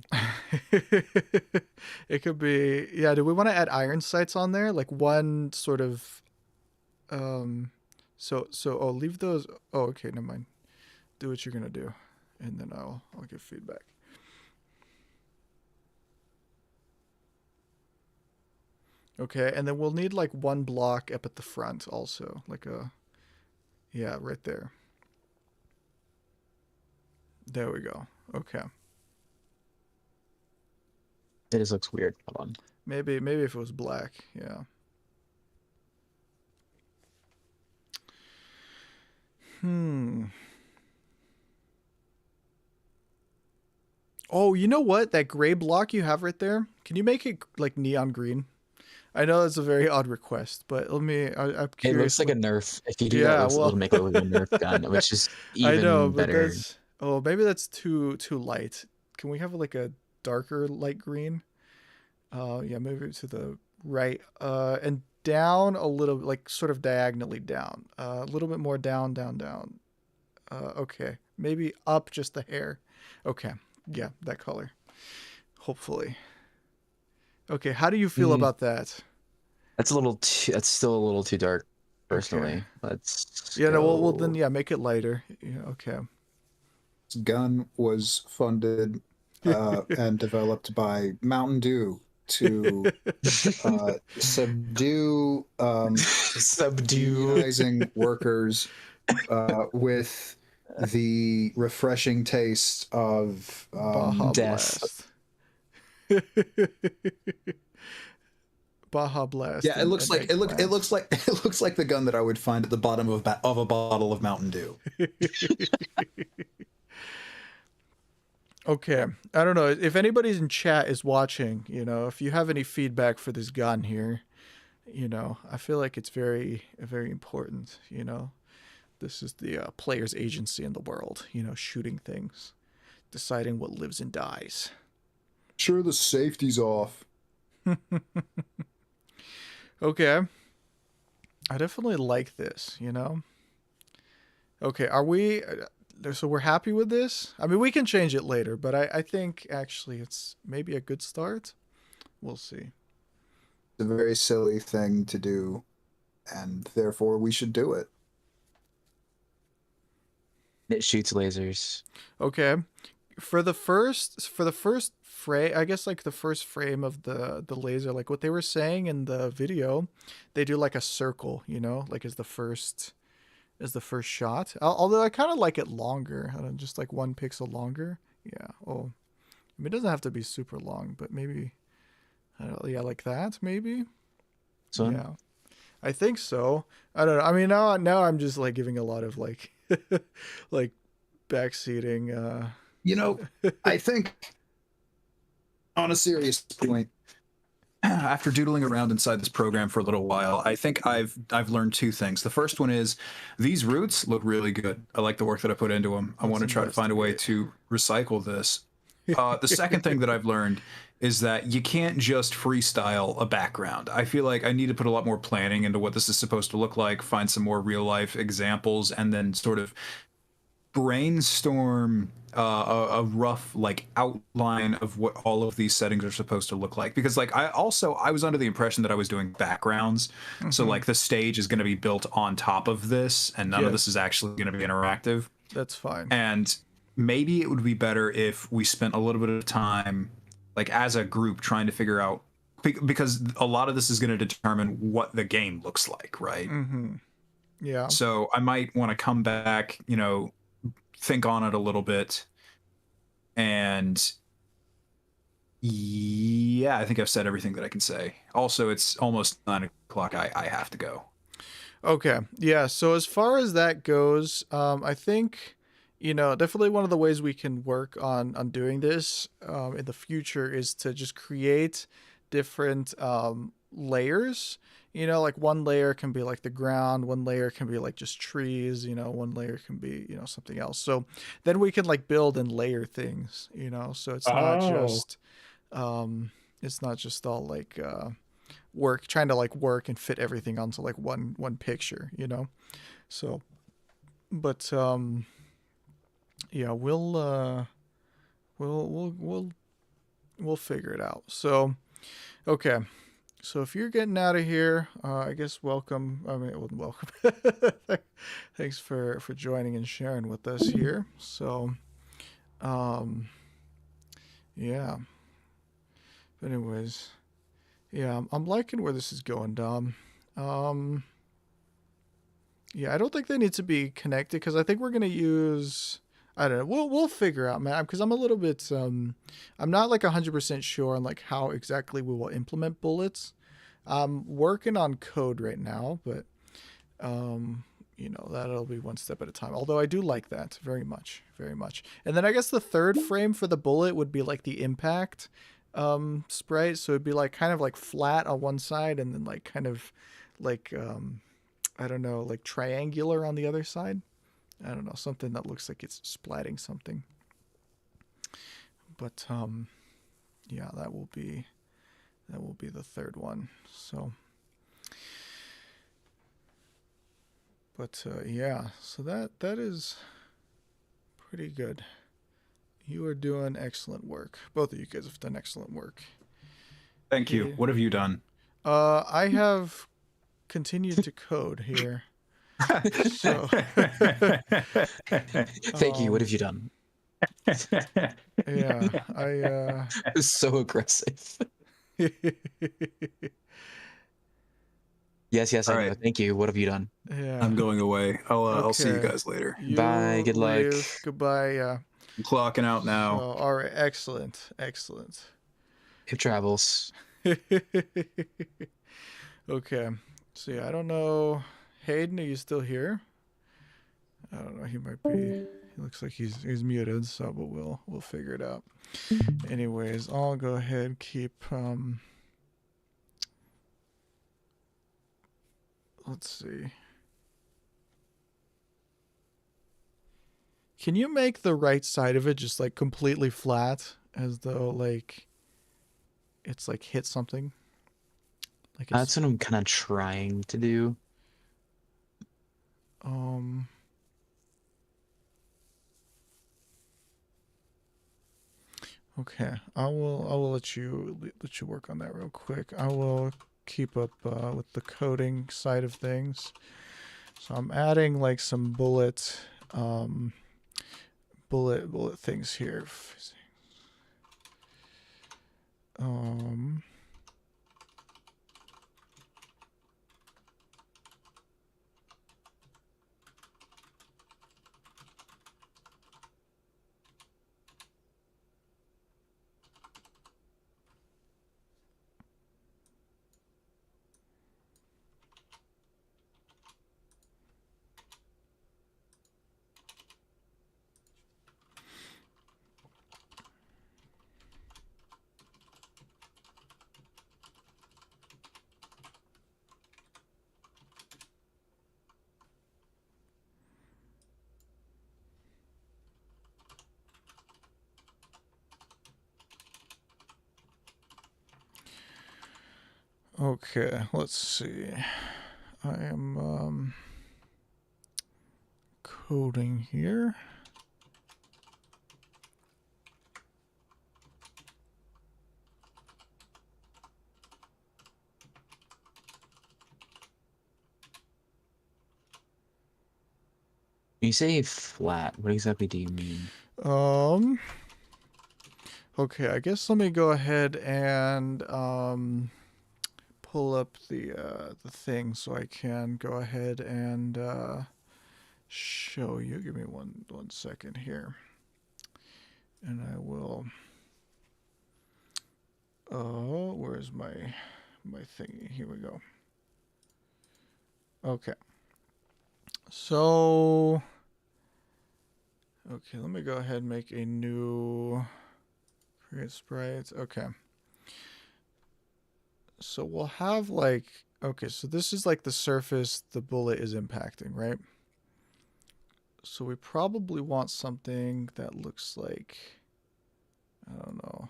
It could be. Yeah, do we want to add iron sights on there? Like one sort of. So leave those. Oh, okay, never mind. Do what you're gonna do, and then I'll give feedback. Okay, and then we'll need like one block up at the front also, like yeah, right there. There we go. Okay. It just looks weird. Hold on. Maybe if it was black, yeah. Oh, you know what? That gray block you have right there, can you make it like neon green? I know that's a very odd request, but I'm curious. It looks like a Nerf. If you do that, it'll make it look like a Nerf gun, which is even I know, but better. maybe that's too light. Can we have like a darker light green? Yeah, maybe to the right, and down a little, like sort of diagonally down, a little bit more down. Okay, maybe up just the hair. Okay, yeah, that color. Hopefully. Okay, how do you feel about that? That's still a little too dark, personally. Okay. Well then, yeah, make it lighter. Yeah, okay. This gun was funded and developed by Mountain Dew to subdue unionizing workers with the refreshing taste of death. Baja Blast. Yeah, it looks like the gun that I would find at the bottom of a bottle of Mountain Dew. Okay, I don't know if anybody's in chat is watching. If you have any feedback for this gun here, I feel like it's very, very important. This is the player's agency in the world. Shooting things, deciding what lives and dies. Sure, the safety's off. Okay. I definitely like this, Okay, are we... So we're happy with this? I mean, we can change it later, but I think actually it's maybe a good start. We'll see. It's a very silly thing to do, and therefore we should do it. It shoots lasers. Okay. For the first frame, I guess like the first frame of the laser, like what they were saying in the video, they do like a circle, like as the first shot. Although I kind of like it longer, just like 1 pixel longer. Yeah. Oh, I mean, it doesn't have to be super long, but maybe, yeah, like that, maybe. So yeah, I think so. I don't know. I mean, now I'm just like giving a lot of like, like backseating. I think on a serious point, after doodling around inside this program for a little while, I think I've learned 2 things. The first one is these roots look really good. I like the work that I put into them. I want to try to find a way to recycle this. The second thing that I've learned is that you can't just freestyle a background. I feel like I need to put a lot more planning into what this is supposed to look like, find some more real life examples, and then sort of brainstorm a rough like outline of what all of these settings are supposed to look like, because like I was under the impression that I was doing backgrounds. So like the stage is going to be built on top of this, and none of this is actually going to be interactive. That's fine. And maybe it would be better if we spent a little bit of time like as a group trying to figure out, because a lot of this is going to determine what the game looks like, right? Yeah. So I might want to come back, think on it a little bit, and yeah, I think I've said everything that I can say. Also, it's almost 9 o'clock. I have to go. Okay. Yeah. So as far as that goes, I think, definitely one of the ways we can work on doing this in the future is to just create different layers. Like one layer can be like the ground, one layer can be like just trees, one layer can be, something else. So then we can like build and layer things, so it's not just all like trying to like work and fit everything onto like one picture, so, but yeah, we'll figure it out. So, okay. So if you're getting out of here, I guess welcome. I mean, welcome. Thanks for joining and sharing with us here. So, yeah. But anyways, yeah, I'm liking where this is going, Dom. Yeah, I don't think they need to be connected because I think we're gonna use. I don't know. We'll figure out, man. Because I'm a little bit. I'm not like 100% sure on like how exactly we will implement bullets. I'm working on code right now, but that'll be one step at a time. Although I do like that very much, very much. And then I guess the third frame for the bullet would be like the impact, sprite, so it'd be like kind of like flat on one side and then like kind of like I don't know, like triangular on the other side. I don't know, something that looks like it's splatting something. But yeah, that will be the third one. So but yeah, so that is pretty good. You are doing excellent work. Both of you guys have done excellent work. Thank you. What have you done? I have continued to code here. So Thank you. What have you done? Yeah, It was so aggressive. Yes, I know. Thank you. What have you done? Yeah. I'm going away. I'll see you guys later. Bye. Good luck. Goodbye. Yeah. I'm clocking out now. So, all right. Excellent. Safe travels. Okay. So yeah, I don't know. Hayden, are you still here? I don't know. He might be. He looks like he's muted. So, but we'll figure it out. Anyways, I'll go ahead and keep. Let's see. Can you make the right side of it just like completely flat, as though like it's like hit something? Like that's what I'm kind of trying to do. Okay, I will let you work on that real quick. I will keep up with the coding side of things. So I'm adding like some bullet things here. Okay, let's see. I am coding here. When you say flat, what exactly do you mean? Okay, I guess let me go ahead and pull up the thing so I can go ahead and show you. Give me one second here, and I will. Oh, where's my thingy? Here we go. Okay. So, okay, let me go ahead and make a new create sprites. Okay. So we'll have like, okay, so this is like the surface the bullet is impacting, right? So we probably want something that looks like, I don't know.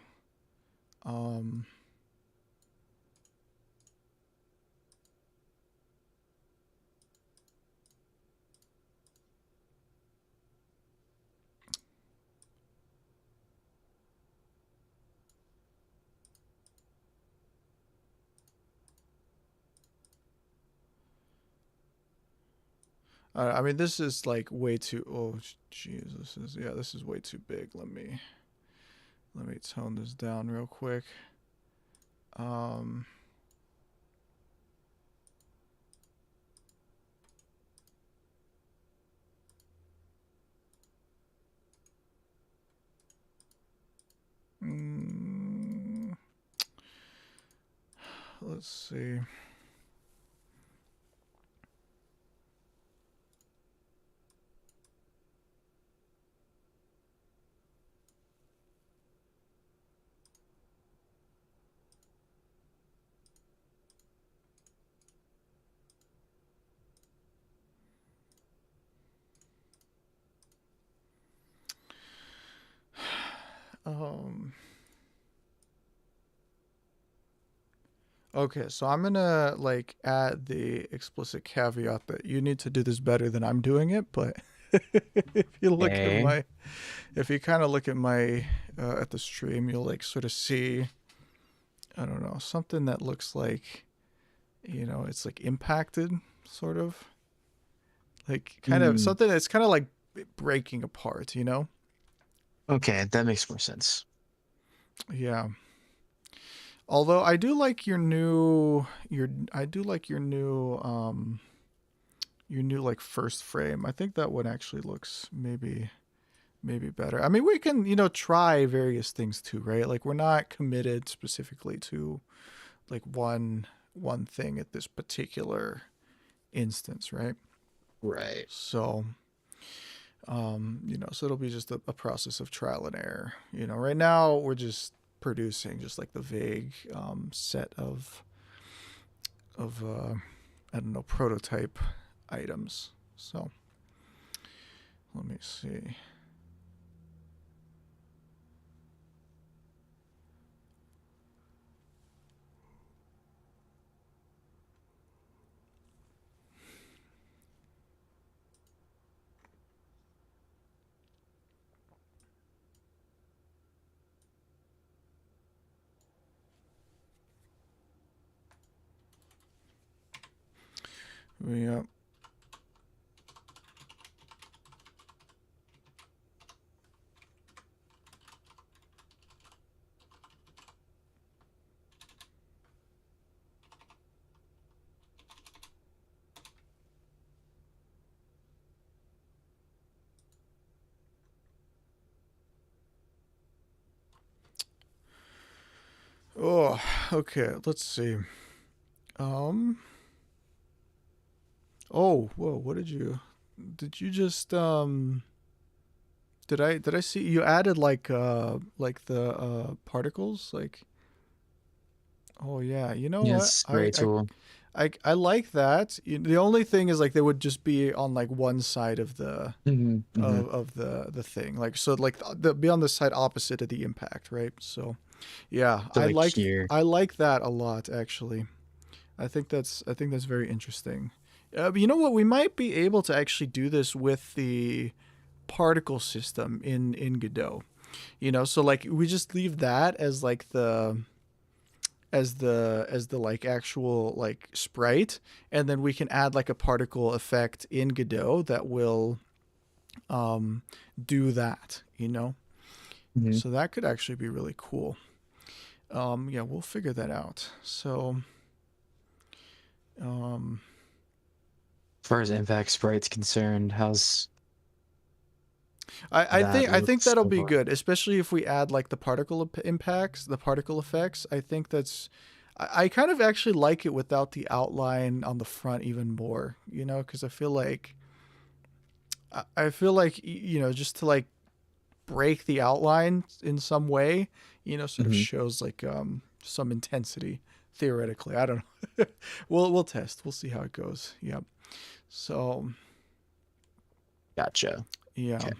I mean, this is like way too. Oh, jeez, this is way too big. Let me tone this down real quick. Let's see. Okay, so I'm gonna like add the explicit caveat that you need to do this better than I'm doing it, but if you look at my, if you kind of look at my at the stream, you'll like sort of see, I don't know, something that looks like, you know, it's like impacted, sort of, like kind of something that's kind of like breaking apart, you know? Okay, that makes more sense. Yeah. Although I do like your new like first frame. I think that one actually looks maybe better. I mean, we can, you know, try various things too, right? Like we're not committed specifically to like one thing at this particular instance, right? Right. So you know, so it'll be just a process of trial and error. You know, right now we're just producing just like the vague set of I don't know, prototype items. So let me see. Yeah. Oh, okay. Let's see. Oh, whoa. What did you? Did you just Did I see you added like the particles like? Oh yeah. You know what? Yes, very tool. I like that. The only thing is like they would just be on like one side of the of the thing. Like so like be on the side opposite of the impact, right? So yeah, So like here. I like that a lot actually. I think that's very interesting. But you know what? We might be able to actually do this with the particle system in Godot. You know, so like we just leave that as like the like actual like sprite, and then we can add like a particle effect in Godot that will do that, you know. So that could actually be really cool. Yeah, we'll figure that out. So as far as impact sprite's concerned, how's I think that'll so be far? good, especially if we add like the particle impacts, the particle effects. I think that's I kind of actually like it without the outline on the front even more, you know, because I feel like you know, just to like break the outline in some way, you know, sort of shows like some intensity theoretically. I don't know. We'll test. We'll see how it goes. Yep. So Gotcha. yeah. Okay.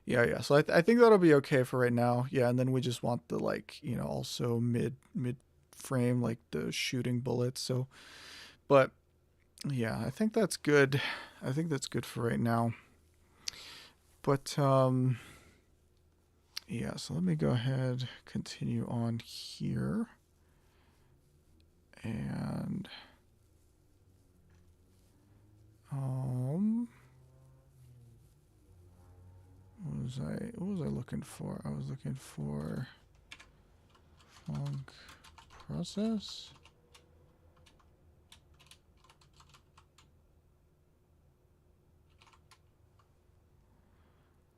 Yeah. So I think that'll be okay for right now. Yeah, and then we just want the like, you know, also mid frame, like the shooting bullets. So, but yeah, I think that's good. I think that's good for right now. But yeah, so let me go ahead, continue on here. And what was I looking for? I was looking for func process.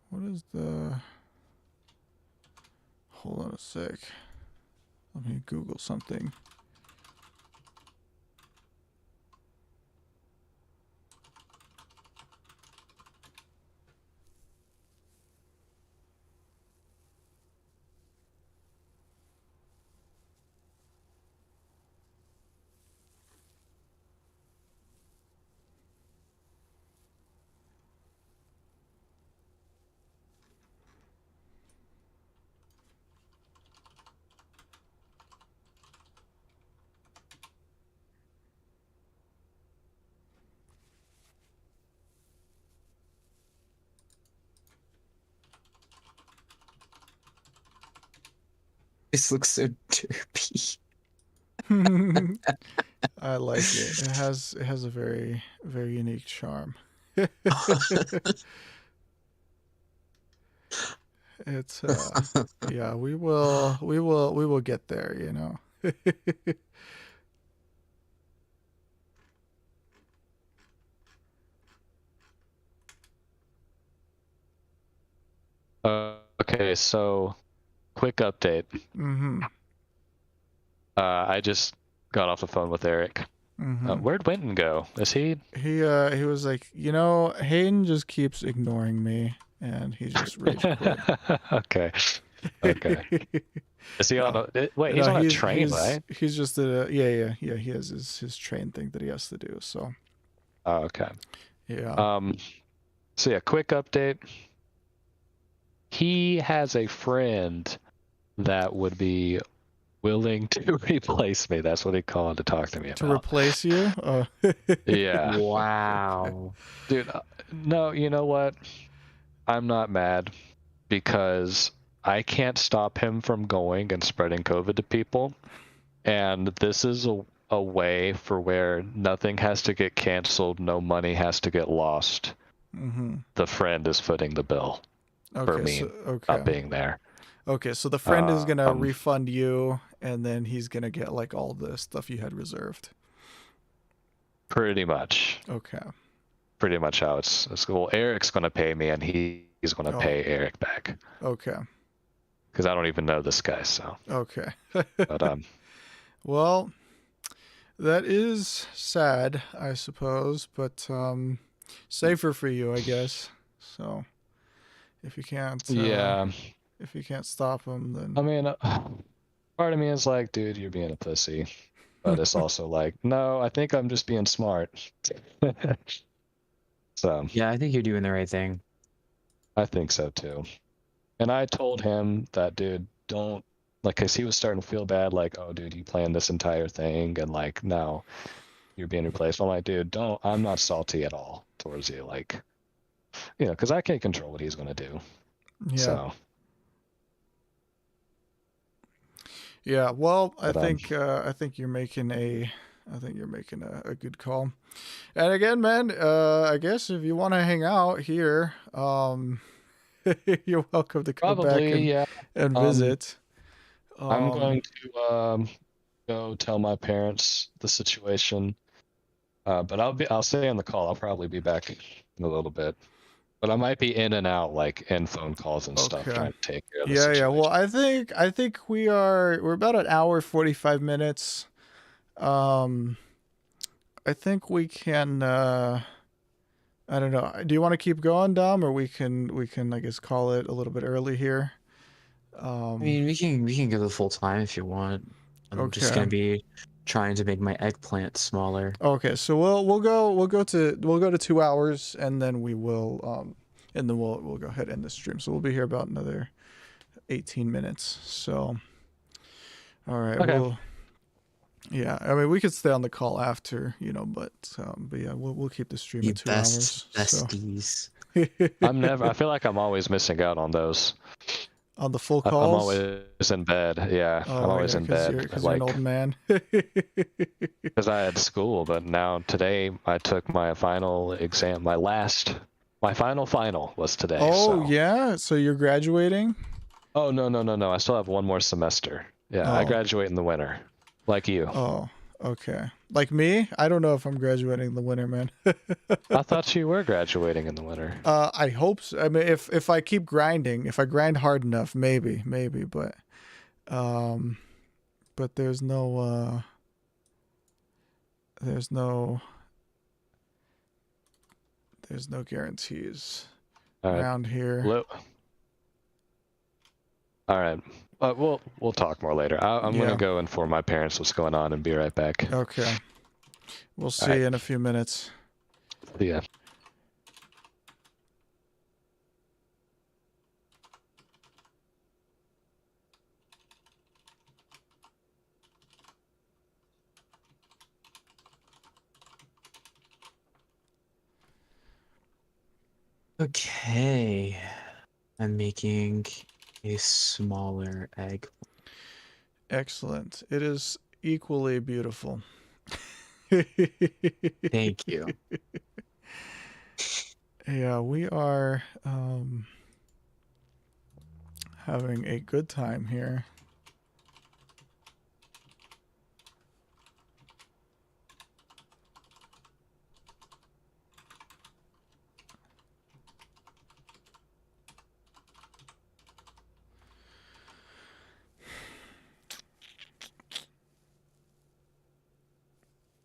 What is the... Hold on a sec. Let me Google something. This looks so derpy. I like it. It has a very unique charm. It's yeah, we will get there, you know. Okay, so quick update. Mm-hmm. I just got off the phone with Eric. Mm-hmm. Where'd Winton go? Is he? He was like, you know, Hayden just keeps ignoring me, and he just rage quit. Okay. Is he on a? Wait, he's on a train, right? He's just yeah. He has his train thing that he has to do. So. Oh, okay. Yeah. So yeah, quick update. He has a friend that would be willing to replace me. That's what he called to talk to me about. To replace you? Yeah. Wow. Dude, no, you know what? I'm not mad because I can't stop him from going and spreading COVID to people. And this is a way for where nothing has to get canceled, no money has to get lost. Mm-hmm. The friend is footing the bill for me not being there. Okay, so the friend is going to refund you, and then he's going to get like all the stuff you had reserved. Pretty much. Okay. Pretty much how it's well, Eric's going to pay me, and he's going to pay Eric back. Okay. Because I don't even know this guy, so. Okay. But well, that is sad, I suppose, but safer for you, I guess. So, if you can't, if you can't stop him, then I mean, part of me is like, dude, you're being a pussy, but it's also like, no, I think I'm just being smart. So yeah, I think you're doing the right thing. I think so too. And I told him that, dude, don't like, cause he was starting to feel bad, like, oh, dude, you planned this entire thing, and like, now you're being replaced. I'm like, dude, I'm not salty at all towards you, like, you know, cause I can't control what he's gonna do. Yeah. So. Yeah, well, I think you're making a good call. And again, man, I guess if you want to hang out here, you're welcome to come back and visit. I'm going to go tell my parents the situation, but I'll stay on the call. I'll probably be back in a little bit. But I might be in and out, like in phone calls and stuff, trying to take care of the situation. Yeah. Well, I think we're about an hour 45 minutes. I think we can. I don't know. Do you want to keep going, Dom, or we can I guess call it a little bit early here? I mean, we can go the full time if you want. I'm just gonna be trying to make my eggplant smaller. Okay, so we'll go to 2 hours, and then we'll go ahead and end the stream. So we'll be here about another 18 minutes. So, all right. Okay. Well, yeah. I mean, we could stay on the call after, you know, but yeah, we'll keep the stream at 2 hours. Besties. So. I feel like I'm always missing out on those. On the full calls? I'm always in bed. Yeah, I'm always in bed. Because you're an old man. Because I had school, but now today I took my final exam. My final was today. Oh, yeah? So you're graduating? Oh, no. I still have one more semester. Yeah, I graduate in the winter. Like you. Oh, okay. Like me? I don't know if I'm graduating in the winter, man. I thought you were graduating in the winter. I hope so. I mean, if I keep grinding, if I grind hard enough, maybe, but there's no guarantees around here. All right. We'll talk more later. I'm gonna go inform my parents what's going on and be right back. Okay. We'll see you in a few minutes. Yeah. Okay. I'm making a smaller egg. Excellent. It is equally beautiful. Thank you. Yeah, we are having a good time here.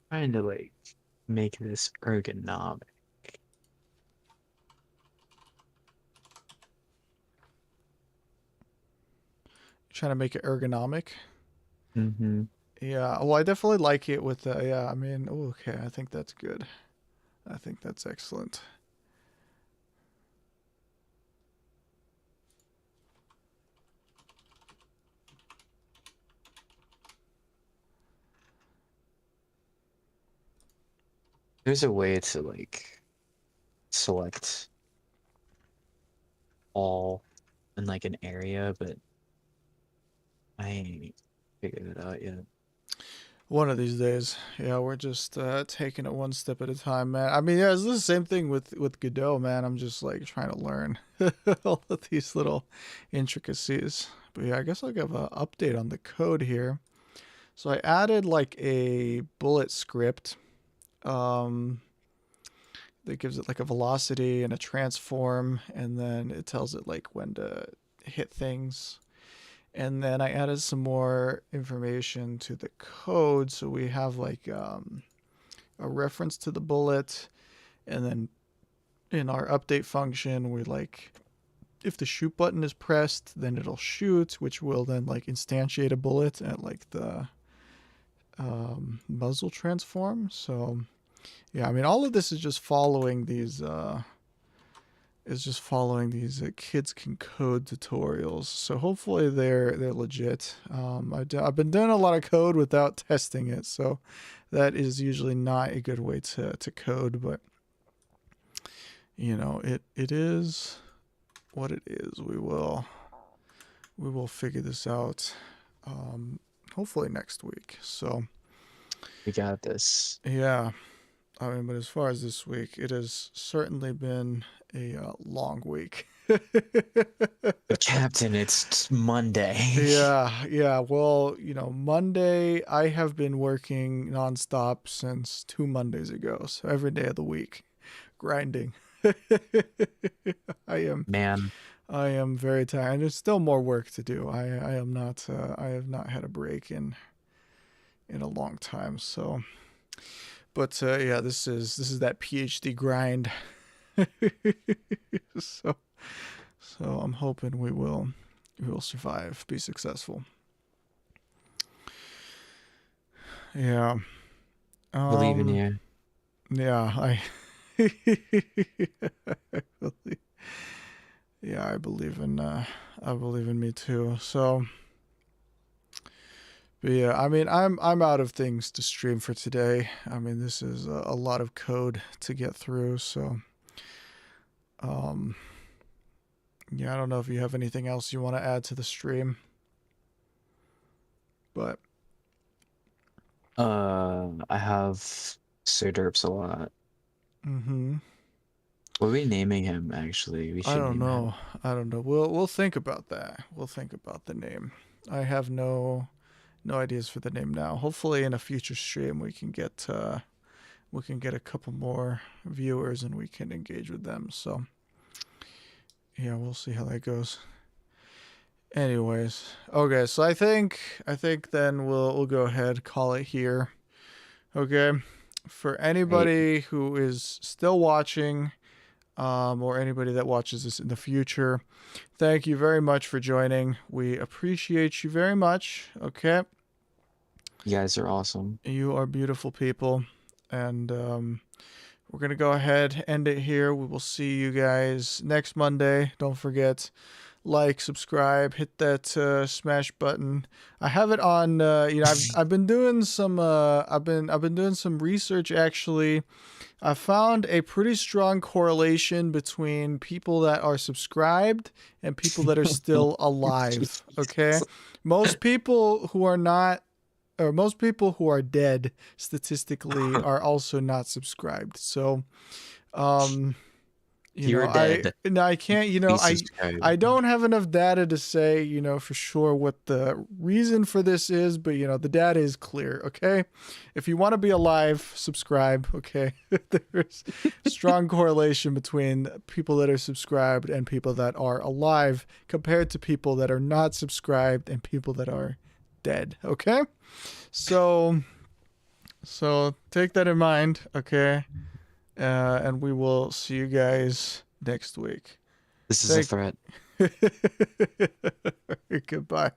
Trying to like make this ergonomic. Trying to make it ergonomic. Mm-hmm. Yeah, well, I definitely like it with yeah, I mean, okay, I think that's good. I think that's excellent. There's a way to like select all in like an area, but I ain't figured it out yet. One of these days. Yeah, we're just taking it one step at a time, man. I mean, yeah, it's the same thing with Godot, man. I'm just like trying to learn all of these little intricacies. But yeah, I guess I'll give an update on the code here. So I added like a bullet script that gives it like a velocity and a transform, and then it tells it like when to hit things. And then I added some more information to the code. So we have like a reference to the bullet. And then in our update function, we like, if the shoot button is pressed, then it'll shoot, which will then like instantiate a bullet at like the muzzle transform. So yeah, I mean, all of this is just following these Kids Can Code tutorials. So hopefully they're legit. I've been doing a lot of code without testing it, so that is usually not a good way to code. But you know, it is what it is. We will figure this out. Hopefully next week. So We got this. yeah. I mean, but as far as this week, it has certainly been a long week. But Captain, it's Monday. Yeah. Well, you know, Monday, I have been working nonstop since 2 Mondays ago. So every day of the week, grinding. Man. I am very tired. There's still more work to do. I have not had a break in a long time. So. But yeah, this is that PhD grind. so I'm hoping we will survive, be successful. Yeah. Believe in you. Yeah, I I believe in me too. So but yeah, I mean, I'm out of things to stream for today. I mean, this is a lot of code to get through, so yeah, I don't know if you have anything else you want to add to the stream. But I have Sir Derps a lot. Mm-hmm. What are we naming him actually? We should I don't name know. him. I don't know. We'll think about that. We'll think about the name. I have no ideas for the name now. Hopefully in a future stream we can get a couple more viewers and we can engage with them. So yeah, we'll see how that goes. Anyways, okay, so I think then we'll go ahead, call it here. Okay. For anybody who is still watching, or anybody that watches this in the future, thank you very much for joining. We appreciate you very much. Okay. You guys are awesome. You are beautiful people. And we're going to go ahead, end it here. We will see you guys next Monday. Don't forget, like, subscribe, hit that smash button. I have it on. I've been doing some. I've been doing some research actually. I found a pretty strong correlation between people that are subscribed and people that are still alive. Okay, most people who are not, or most people who are dead statistically are also not subscribed. So, You're dead. I can't, I don't have enough data to say, for sure what the reason for this is, but the data is clear. Okay. If you want to be alive, subscribe. Okay. There's strong correlation between people that are subscribed and people that are alive compared to people that are not subscribed and people that are dead. Okay. So take that in mind. Okay. And we will see you guys next week. This is a threat. Goodbye.